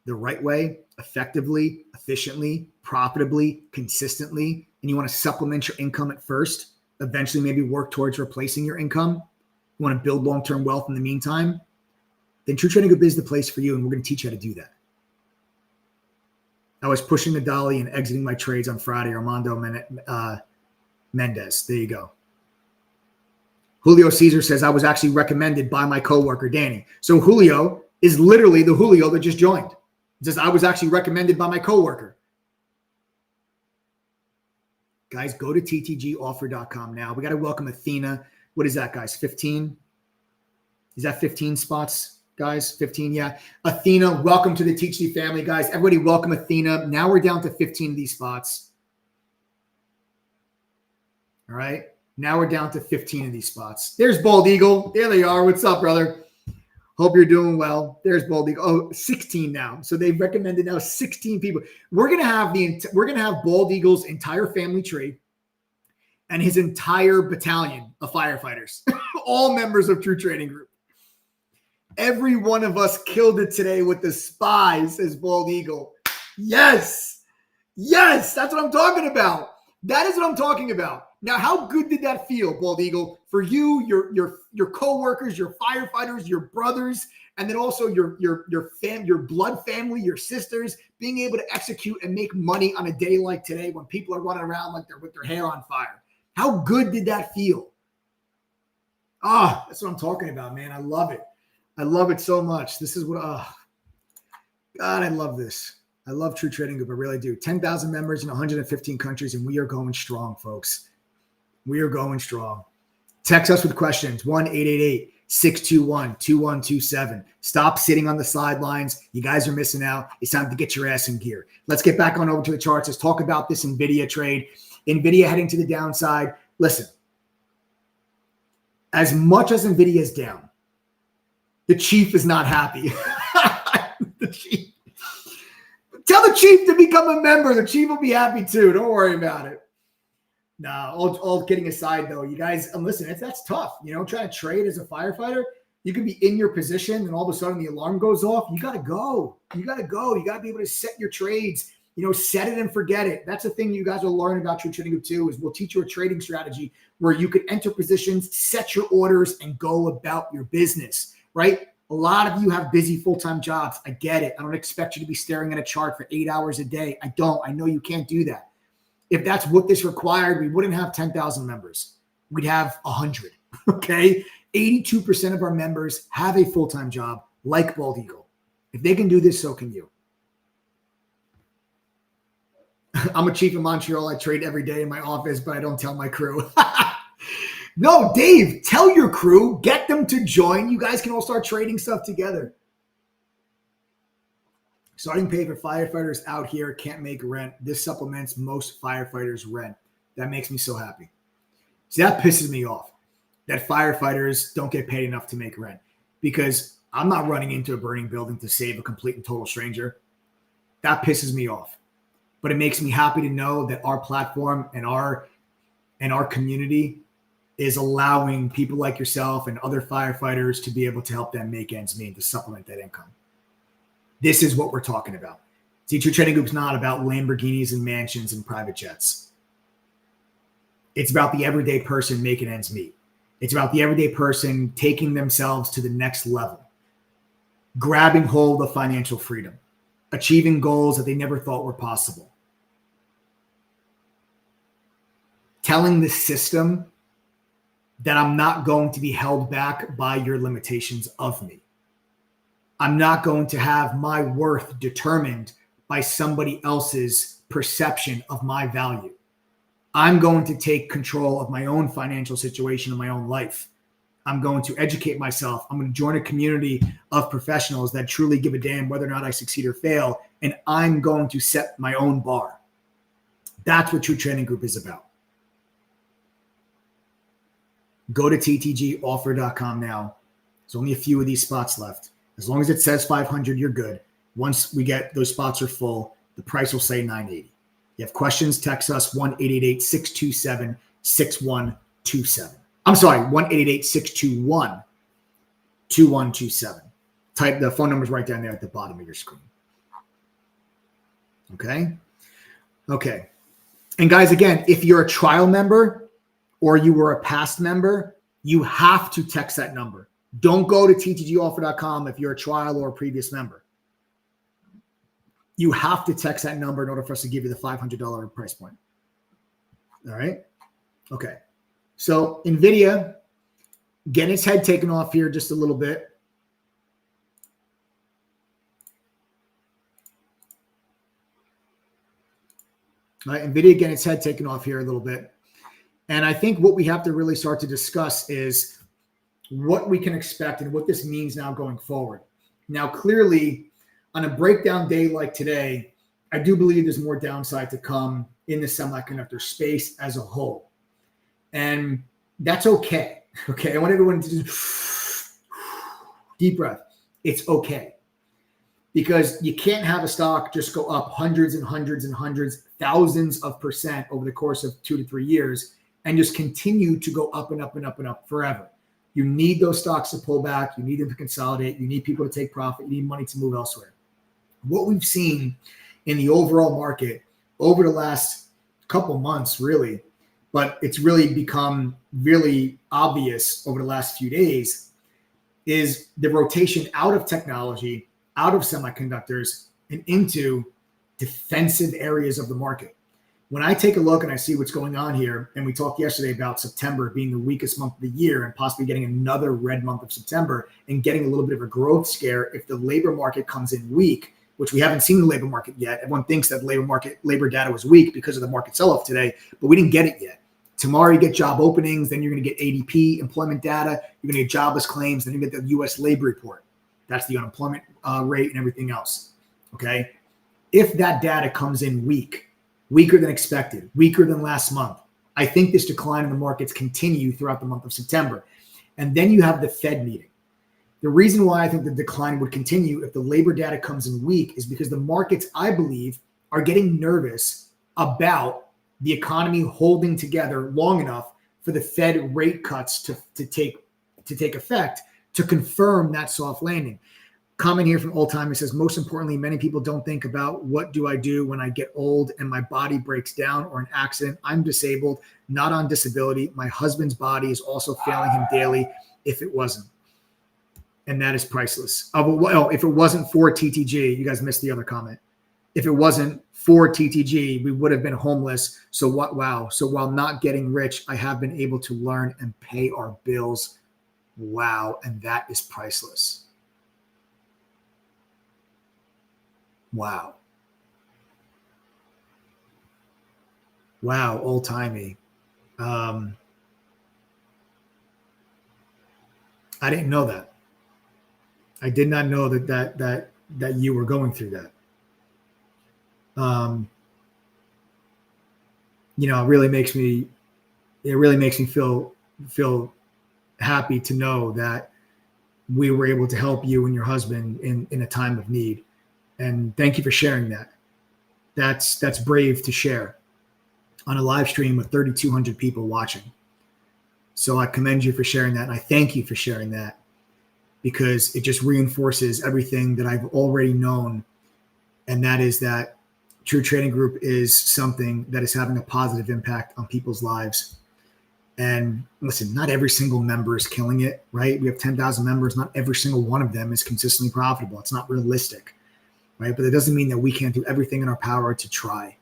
the right way, effectively, efficiently, profitably, consistently, and you want to supplement your income at first, eventually maybe work towards replacing your income, you want to build long-term wealth in the meantime, then True Trading Group is the place for you, and we're going to teach you how to do that. I was pushing the dolly and exiting my trades on Friday, Armando Mendez. There you go. Julio Caesar says, I was actually recommended by my coworker, Danny. So Julio is literally the Julio that just joined. He says, I was actually recommended by my coworker. Guys, go to ttgoffer.com now. We got to welcome Athena. What is that, guys? 15? Is that 15 spots, guys? 15, yeah. Athena, welcome to the TTG family, guys. Everybody welcome Athena. Now we're down to 15 of these spots. All right. Now we're down to 15 of these spots. There's Bald Eagle. There they are. What's up, brother? Hope you're doing well. There's Bald Eagle. Oh, 16 now. So they've recommended now 16 people. We're gonna have Bald Eagle's entire family tree and his entire battalion of firefighters, all members of True Trading Group. Every one of us killed it today with the spies, says Bald Eagle. Yes. Yes, that's what I'm talking about. That is what I'm talking about. Now, how good did that feel, Bald Eagle, for you, your coworkers, your firefighters, your brothers, and then also your blood family, your sisters, being able to execute and make money on a day like today when people are running around like they're with their hair on fire? How good did that feel? That's what I'm talking about, man. I love it. I love it so much. This is what, God, I love this. I love True Trading Group. I really do. 10,000 members in 115 countries, and we are going strong, folks. We are going strong. Text us with questions, 1-888-621-2127. Stop sitting on the sidelines. You guys are missing out. It's time to get your ass in gear. Let's get back on over to the charts. Let's talk about this NVIDIA trade. NVIDIA heading to the downside. Listen, as much as NVIDIA is down, the chief is not happy. The chief. Tell the chief to become a member. The chief will be happy too. Don't worry about it. Nah, all kidding aside, though, you guys, listen, that's tough. You know, trying to trade as a firefighter, You can be in your position and all of a sudden the alarm goes off. You got to go. You got to go. You got to be able to set your trades, set it and forget it. That's the thing you guys will learn about True Trading Group too, is we'll teach you a trading strategy where you could enter positions, set your orders, and go about your business, right? A lot of you have busy full-time jobs. I get it. I don't expect you to be staring at a chart for 8 hours a day. I don't. I know you can't do that. If that's what this required, we wouldn't have 10,000 members. We'd have 100, okay? 82% of our members have a full-time job like Bald Eagle. If they can do this, so can you. I'm a chief in Montreal. I trade every day in my office, but I don't tell my crew. No, Dave, tell your crew, get them to join. You guys can all start trading stuff together. Starting pay for firefighters out here can't make rent. This supplements most firefighters' rent. That makes me so happy. See, that pisses me off, that firefighters don't get paid enough to make rent, because I'm not running into a burning building to save a complete and total stranger. That pisses me off. But it makes me happy to know that our platform and our community is allowing people like yourself and other firefighters to be able to help them make ends meet, to supplement that income. This is what we're talking about. See, True Trading Group's not about Lamborghinis and mansions and private jets. It's about the everyday person making ends meet. It's about the everyday person taking themselves to the next level, grabbing hold of financial freedom, achieving goals that they never thought were possible, telling the system that I'm not going to be held back by your limitations of me. I'm not going to have my worth determined by somebody else's perception of my value. I'm going to take control of my own financial situation in my own life. I'm going to educate myself. I'm going to join a community of professionals that truly give a damn whether or not I succeed or fail. And I'm going to set my own bar. That's what True Trading Group is about. Go to ttgoffer.com now. There's only a few of these spots left. As long as it says 500, you're good. Once we get those spots are full, the price will say 980. You have questions, text us 1-888-627-6127. I'm sorry, 1-888-621-2127. Type the phone numbers right down there at the bottom of your screen. Okay? Okay. And guys, again, if you're a trial member or you were a past member, you have to text that number. Don't go to ttgoffer.com if you're a trial or a previous member. You have to text that number in order for us to give you the $500 price point. All right? Okay. So NVIDIA getting its head taken off here just a little bit. All right, NVIDIA getting its head taken off here a little bit. And I think what we have to really start to discuss is what we can expect and what this means now going forward. Now, clearly, on a breakdown day like today, I do believe there's more downside to come in the semiconductor space as a whole. And that's okay. Okay. I want everyone to just deep breath. It's okay. Because you can't have a stock just go up hundreds and hundreds and hundreds, thousands of percent over the course of 2 to 3 years and just continue to go up and up and up and up forever. You need those stocks to pull back. You need them to consolidate. You need people to take profit. You need money to move elsewhere. What we've seen in the overall market over the last couple months, really, but it's really become really obvious over the last few days, is the rotation out of technology, out of semiconductors, and into defensive areas of the market. When I take a look and I see what's going on here, and we talked yesterday about September being the weakest month of the year and possibly getting another red month of September and getting a little bit of a growth scare if the labor market comes in weak, which we haven't seen the labor market yet. Everyone thinks that labor data was weak because of the market sell-off today, but we didn't get it yet. Tomorrow you get job openings, then you're going to get ADP employment data, you're going to get jobless claims, then you get the U.S. labor report. That's the unemployment rate and everything else, okay? If that data comes in weak, weaker than expected, weaker than last month, I think this decline in the markets continue throughout the month of September. And then you have the Fed meeting. The reason why I think the decline would continue if the labor data comes in weak is because the markets, I believe, are getting nervous about the economy holding together long enough for the Fed rate cuts to take effect to confirm that soft landing. Comment here from Old Timer says, most importantly, many people don't think about what do I do when I get old and my body breaks down or an accident. I'm disabled, not on disability. My husband's body is also failing him daily if it wasn't. And that is priceless. Well, if it wasn't for TTG, you guys missed the other comment. If it wasn't for TTG, we would have been homeless. So what? Wow. So while not getting rich, I have been able to learn and pay our bills. Wow. And that is priceless. Wow. Wow. Old timey. I didn't know that. I did not know that you were going through that. You know, it really makes me feel happy to know that we were able to help you and your husband in a time of need. And thank you for sharing that. That's brave to share on a live stream with 3,200 people watching. So I commend you for sharing that. And I thank you for sharing that, because it just reinforces everything that I've already known. And that is that True Trading Group is something that is having a positive impact on people's lives. And listen, not every single member is killing it, right? We have 10,000 members. Not every single one of them is consistently profitable. It's not realistic, right? But that doesn't mean that we can't do everything in our power to try.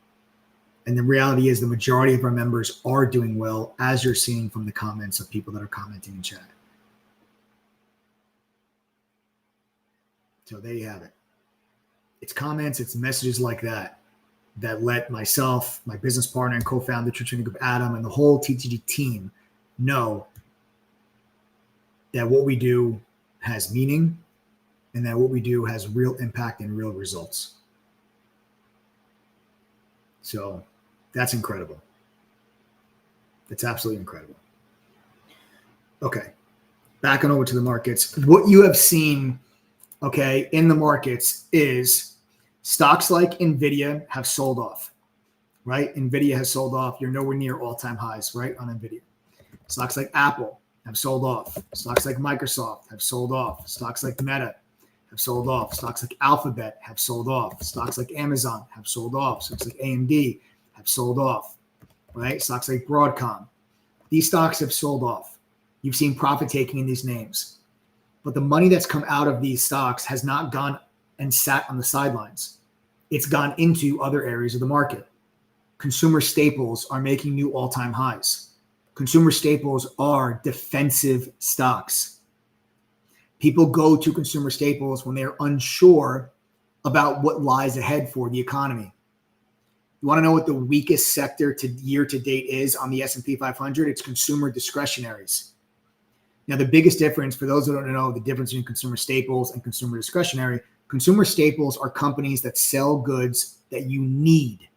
And the reality is the majority of our members are doing well, as you're seeing from the comments of people that are commenting in chat. So there you have it. It's comments, it's messages like that let myself, my business partner and co-founder, True Trading Group, Adam, and the whole TTG team know that what we do has meaning and that what we do has real impact and real results. So that's incredible. It's absolutely incredible. Okay. Back on over to the markets. What you have seen, okay, in the markets is stocks like NVIDIA have sold off, right? NVIDIA has sold off. You're nowhere near all-time highs, right, on NVIDIA. Stocks like Apple have sold off. Stocks like Microsoft have sold off. Stocks like Meta have sold off. Stocks like Alphabet have sold off. Stocks like Amazon have sold off. Stocks like AMD have sold off, right? Stocks like Broadcom. These stocks have sold off. You've seen profit taking in these names. But the money that's come out of these stocks has not gone and sat on the sidelines. It's gone into other areas of the market. Consumer staples are making new all-time highs. Consumer staples are defensive stocks. People go to consumer staples when they're unsure about what lies ahead for the economy. You want to know what the weakest sector to year to date is on the S&P 500? It's consumer discretionaries. Now, the biggest difference, for those who don't know the difference between consumer staples and consumer discretionary, consumer staples are companies that sell goods that you need.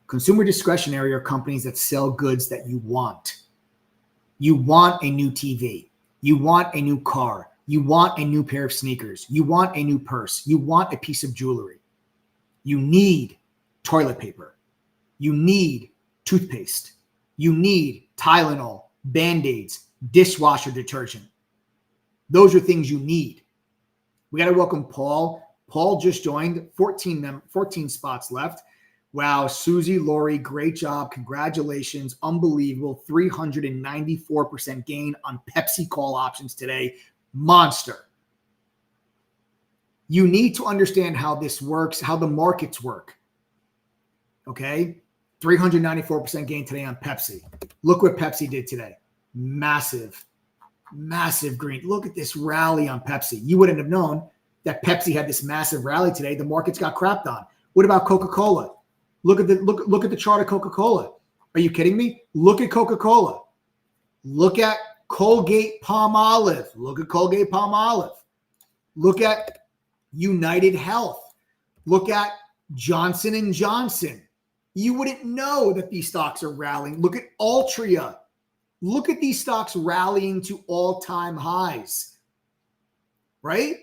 Consumer discretionary are companies that sell goods that you want. You want a new TV. You want a new car. You want a new pair of sneakers. You want a new purse. You want a piece of jewelry. You need toilet paper. You need toothpaste. You need Tylenol, Band-Aids, dishwasher detergent. Those are things you need. We got to welcome Paul. Paul just joined, 14 spots left. Wow, Susie, Lori, great job. Congratulations. Unbelievable. 394% gain on Pepsi call options today. Monster. You need to understand how this works, how the markets work. Okay? 394% gain today on Pepsi. Look what Pepsi did today. Massive green. Look at this rally on Pepsi. You wouldn't have known that Pepsi had this massive rally today. The markets got crapped on. What about Coca-Cola? Look at the chart of Coca-Cola. Are you kidding me? Look at Coca-Cola. Look at Colgate Palmolive. Look at Colgate Palmolive. Look at United Health. Look at Johnson & Johnson. You wouldn't know that these stocks are rallying. Look at Altria. Look at these stocks rallying to all-time highs, right?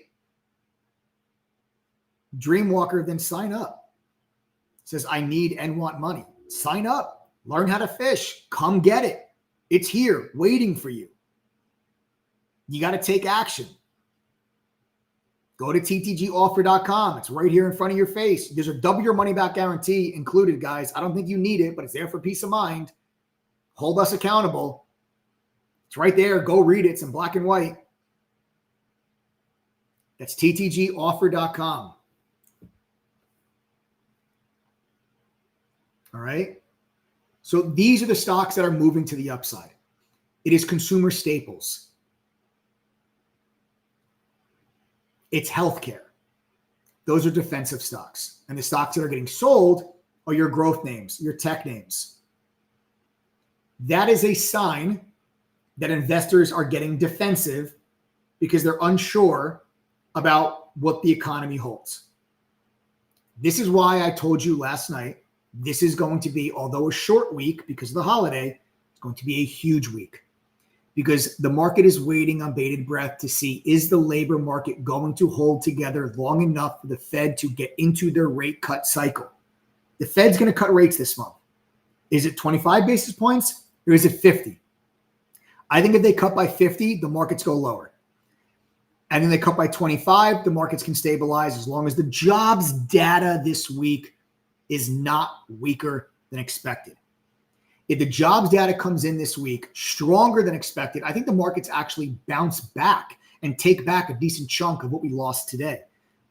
Dreamwalker, then sign up. Says, I need and want money. Sign up. Learn how to fish. Come get it. It's here waiting for you. You got to take action. Go to ttgoffer.com. It's right here in front of your face. There's a double your money back guarantee included, guys. I don't think you need it, but it's there for peace of mind. Hold us accountable. It's right there. Go read it. It's in black and white. That's ttgoffer.com. All right. So these are the stocks that are moving to the upside. It is consumer staples. It's healthcare. Those are defensive stocks. And the stocks that are getting sold are your growth names, your tech names. That is a sign that investors are getting defensive because they're unsure about what the economy holds. This is why I told you last night, this is going to be, although a short week because of the holiday, it's going to be a huge week. Because the market is waiting on bated breath to see, is the labor market going to hold together long enough for the Fed to get into their rate cut cycle? The Fed's going to cut rates this month. Is it 25 basis points or is it 50? I think if they cut by 50, the markets go lower. And then they cut by 25, the markets can stabilize as long as the jobs data this week is not weaker than expected. If the jobs data comes in this week stronger than expected, I think the markets actually bounce back and take back a decent chunk of what we lost today.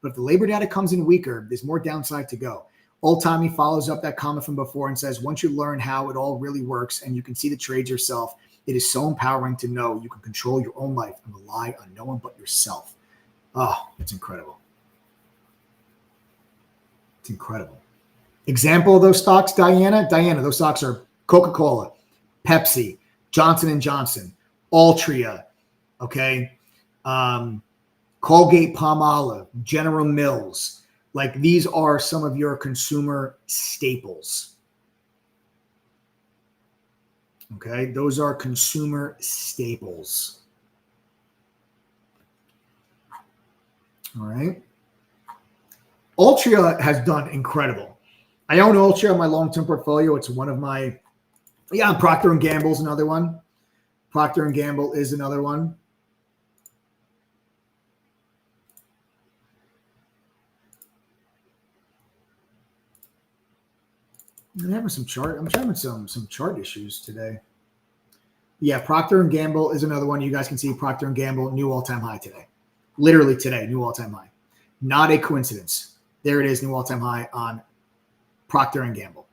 But if the labor data comes in weaker, there's more downside to go. Old Tommy follows up that comment from before and says, once you learn how it all really works and you can see the trades yourself, it is so empowering to know you can control your own life and rely on no one but yourself. Oh, it's incredible. It's incredible. Example of those stocks, Diana, those stocks are Coca-Cola, Pepsi, Johnson & Johnson, Altria, okay, Colgate Palmolive, General Mills. Like these are some of your consumer staples. Okay, those are consumer staples. All right. Altria has done incredible. I own Altria in my long-term portfolio. It's one of my, Procter & Gamble's another one. Procter & Gamble is another one. I'm having some chart issues today. Yeah, Procter & Gamble is another one. You guys can see Procter & Gamble, new all-time high today. Literally today, new all-time high. Not a coincidence. There it is, new all-time high on Procter & Gamble.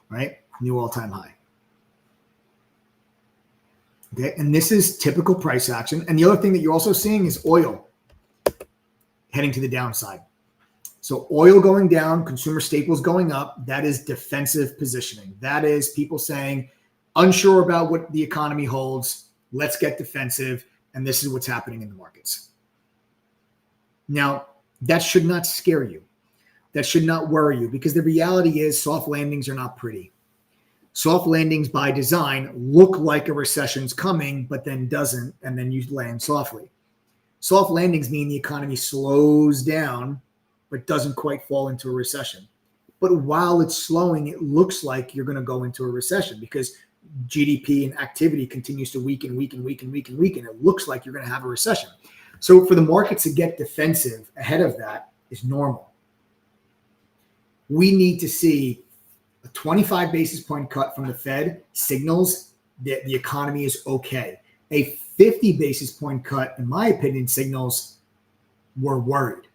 Right? New all-time high. Okay, and this is typical price action. And the other thing that you're also seeing is oil heading to the downside. So oil going down, consumer staples going up, that is defensive positioning. That is people saying, unsure about what the economy holds, let's get defensive, and this is what's happening in the markets. Now, that should not scare you. That should not worry you, because the reality is soft landings are not pretty. Soft landings by design look like a recession's coming, but then doesn't, and then you land softly. Soft landings mean the economy slows down, but doesn't quite fall into a recession. But while it's slowing, it looks like you're going to go into a recession because GDP and activity continues to weaken. It looks like you're going to have a recession. So for the markets to get defensive ahead of that is normal. We need to see a 25 basis point cut from the Fed signals that the economy is okay. A 50 basis point cut, in my opinion, signals we're worried.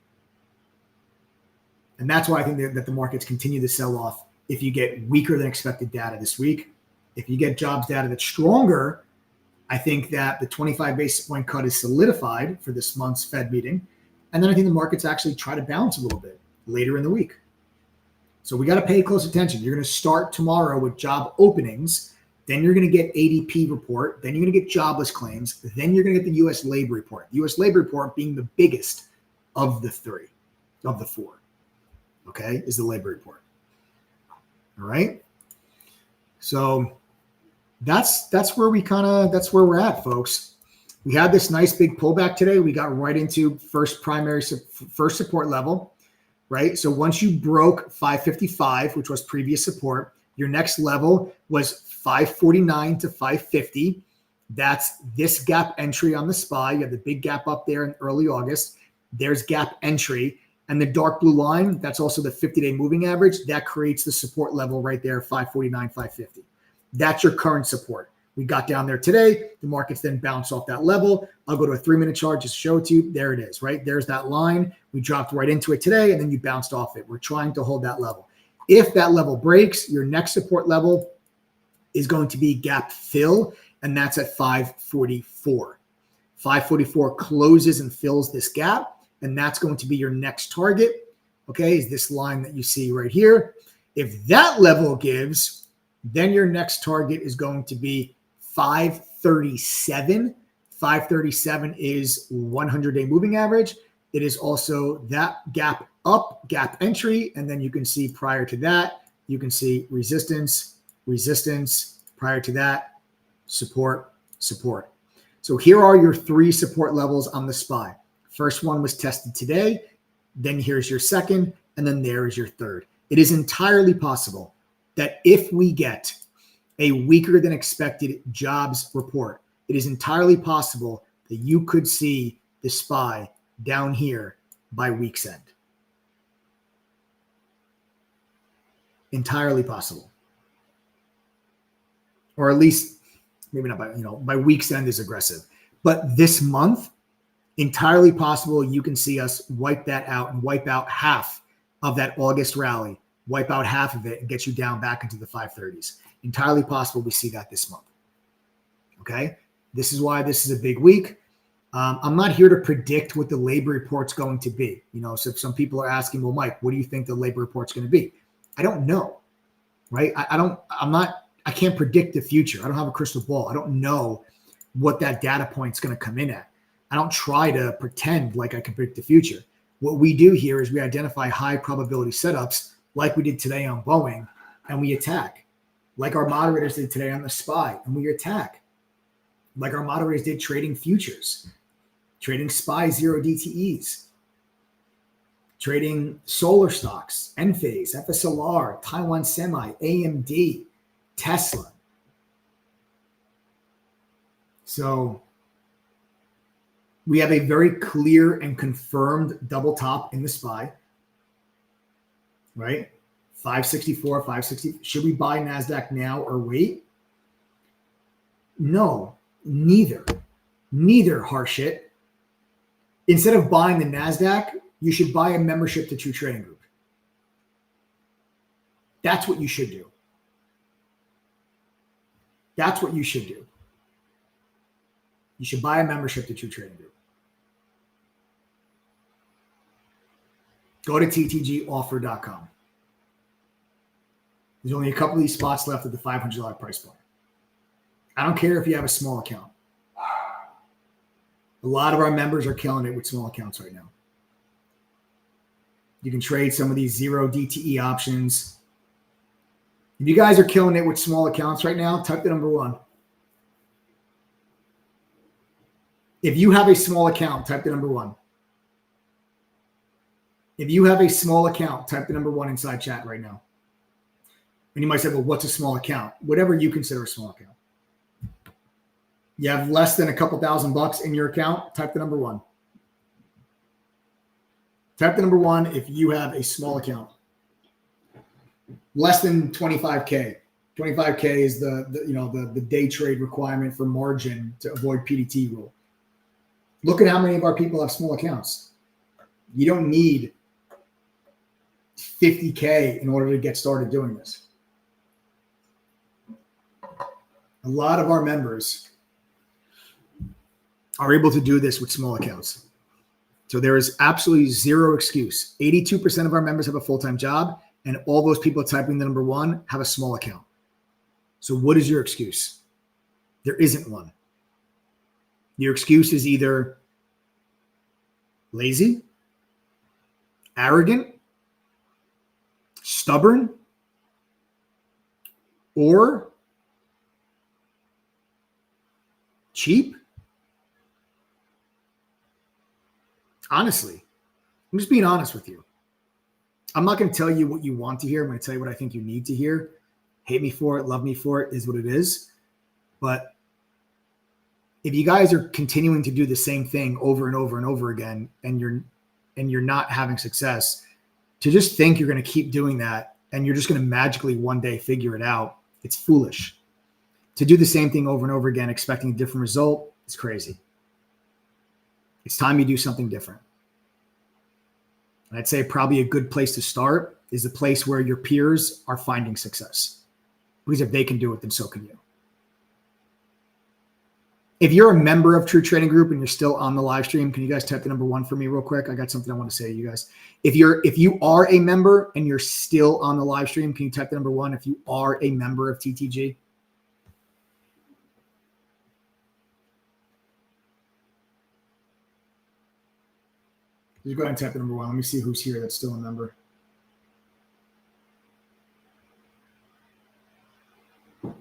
And that's why I think that the markets continue to sell off if you get weaker than expected data this week. If you get jobs data that's stronger, I think that the 25 basis point cut is solidified for this month's Fed meeting. And then I think the markets actually try to bounce a little bit later in the week. So we got to pay close attention. You're going to start tomorrow with job openings. Then you're going to get ADP report. Then you're going to get jobless claims. Then you're going to get the U.S. labor report. The U.S. labor report being the biggest of the four. Okay, is the labor report. All right. So that's where we're at, folks. We had this nice big pullback today. We got right into first support level, right? So once you broke 555, which was previous support, your next level was 549 to 550. That's this gap entry on the SPY. You have the big gap up there in early August. There's gap entry. And the dark blue line, that's also the 50-day moving average. That creates the support level right there, 549, 550. That's your current support. We got down there today. The markets then bounce off that level. I'll go to a 3-minute chart, just show it to you. There it is, right? There's that line. We dropped right into it today, and then you bounced off it. We're trying to hold that level. If that level breaks, your next support level is going to be gap fill, and that's at 544. 544 closes and fills this gap. And that's going to be your next target, okay, is this line that you see right here. If that level gives, then your next target is going to be 537. 537 is 100-day moving average. It is also that gap up, gap entry, and then you can see prior to that, you can see resistance, resistance, prior to that, support, support. So here are your 3 support levels on the SPY. First one was tested today, then here's your second, and then there is your third. It is entirely possible that if we get a weaker than expected jobs report, it is entirely possible that you could see the SPY down here by week's end. Entirely possible. Or at least, maybe not by week's end is aggressive. But this month, entirely possible you can see us wipe that out and wipe out half of that August rally, wipe out half of it and get you down back into the 530s. Entirely possible we see that this month. Okay? This is why this is a big week. I'm not here to predict what the labor report's going to be. So if some people are asking, well, Mike, what do you think the labor report's going to be? I don't know, right? I can't predict the future. I don't have a crystal ball. I don't know what that data point's going to come in at. I don't try to pretend like I can predict the future. What we do here is we identify high probability setups like we did today on Boeing, and we attack. Like our moderators did today on the SPY, and we attack. Like our moderators did trading futures, trading SPY 0 DTEs, trading solar stocks, Enphase, FSLR, Taiwan Semi, AMD, Tesla. So we have a very clear and confirmed double top in the SPY, right? 564, 560. Should we buy NASDAQ now or wait? No, neither. Neither, Harshit. Instead of buying the NASDAQ, you should buy a membership to True Trading Group. That's what you should do. That's what you should do. You should buy a membership to True Trading Group. Go to ttgoffer.com. There's only a couple of these spots left at the $500 price point. I don't care if you have a small account. A lot of our members are killing it with small accounts right now. You can trade some of these 0 DTE options. If you guys are killing it with small accounts right now, type the number 1. If you have a small account, type the number 1. If you have a small account, type the number 1 inside chat right now. And you might say, well, what's a small account? Whatever you consider a small account. You have less than a couple $1,000 in your account, type the number 1. Type the number 1 if you have a small account. Less than 25K. 25K is the day trade requirement for margin to avoid PDT rule. Look at how many of our people have small accounts. You don't need 50K in order to get started doing this. A lot of our members are able to do this with small accounts. So there is absolutely zero excuse. 82% of our members have a full-time job, and all those people typing the number 1 have a small account. So what is your excuse? There isn't one. Your excuse is either lazy, arrogant, stubborn, or cheap. Honestly, I'm just being honest with you. I'm not going to tell you what you want to hear. I'm going to tell you what I think you need to hear. Hate me for it, love me for it, is what it is. But if you guys are continuing to do the same thing over and over and over again, and you're not having success, to just think you're going to keep doing that and you're just going to magically one day figure it out, it's foolish. To do the same thing over and over again, expecting a different result, is crazy. It's time you do something different. And I'd say probably a good place to start is the place where your peers are finding success. Because if they can do it, then so can you. If you're a member of True Trading Group and you're still on the live stream, can you guys type the number 1 for me real quick? I got something I want to say to you guys. If you are a member and you're still on the live stream, can you type the number 1 if you are a member of TTG? Just go ahead and type the number 1. Let me see who's here that's still a member. All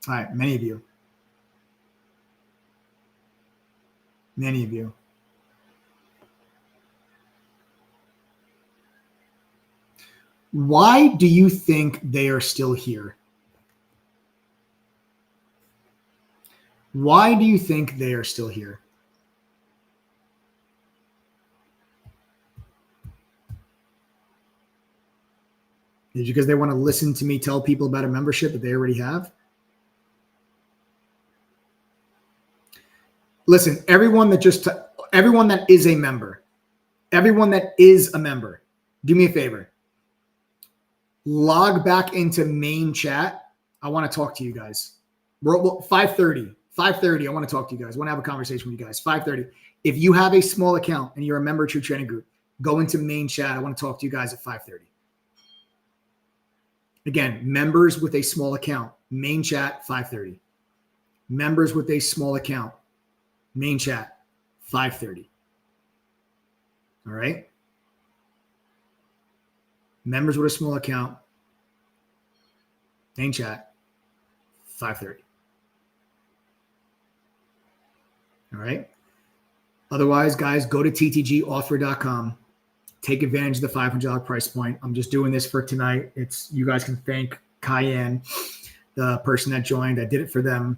right, many of you. Many of you. Why do you think they are still here? Why do you think they are still here? Is it because they want to listen to me tell people about a membership that they already have? Listen, everyone that is a member, do me a favor. Log back into main chat. I want to talk to you guys. We're 5:30. 5:30. I want to talk to you guys. I want to have a conversation with you guys. 5:30. If you have a small account and you're a member of True Trading Group, go into main chat. I want to talk to you guys at 5:30. Again, members with a small account, main chat, 5:30. Members with a small account, main chat, 5:30. All right. Members with a small account, main chat, 5:30. All right. Otherwise, guys, go to ttgoffer.com. Take advantage of the $500 price point. I'm just doing this for tonight. You guys can thank Cayenne, the person that joined. I did it for them.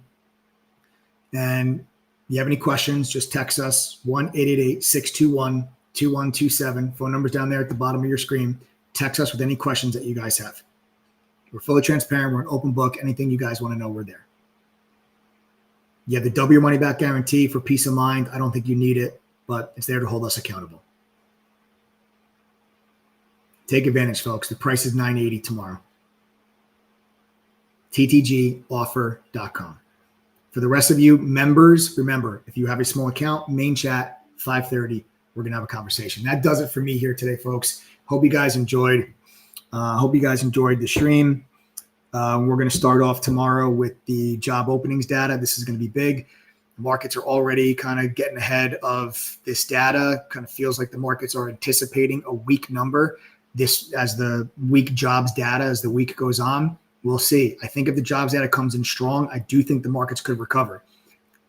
And if you have any questions, just text us 1-888-621-2127. Phone number's down there at the bottom of your screen. Text us with any questions that you guys have. We're fully transparent. We're an open book. Anything you guys want to know, we're there. You have the double your money back guarantee for peace of mind. I don't think you need it, but it's there to hold us accountable. Take advantage, folks. The price is $980 tomorrow. ttgoffer.com. For the rest of you members, remember, if you have a small account, main chat, 5:30, we're going to have a conversation. That does it for me here today, folks. Hope you guys enjoyed. The stream. We're going to start off tomorrow with the job openings data. This is going to be big. The markets are already kind of getting ahead of this data. Kind of feels like the markets are anticipating a weak number. This as the weak jobs data, as the week goes on, we'll see. I think if the jobs data comes in strong, I do think the markets could recover.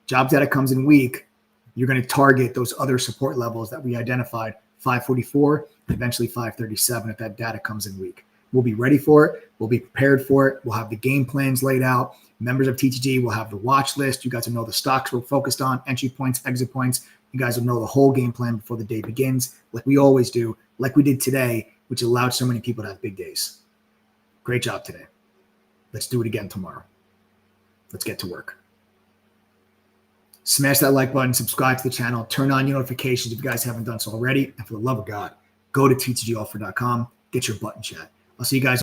Jobs data comes in weak, you're going to target those other support levels that we identified, 544, and eventually 537 if that data comes in weak. We'll be ready for it. We'll be prepared for it. We'll have the game plans laid out. Members of TTG will have the watch list. You guys will know the stocks we're focused on, entry points, exit points. You guys will know the whole game plan before the day begins, like we always do, like we did today, which allowed so many people to have big days. Great job today. Let's do it again tomorrow. Let's get to work. Smash that like button, subscribe to the channel, turn on your notifications if you guys haven't done so already. And for the love of God, go to ttgoffer.com, get your button chat. I'll see you guys.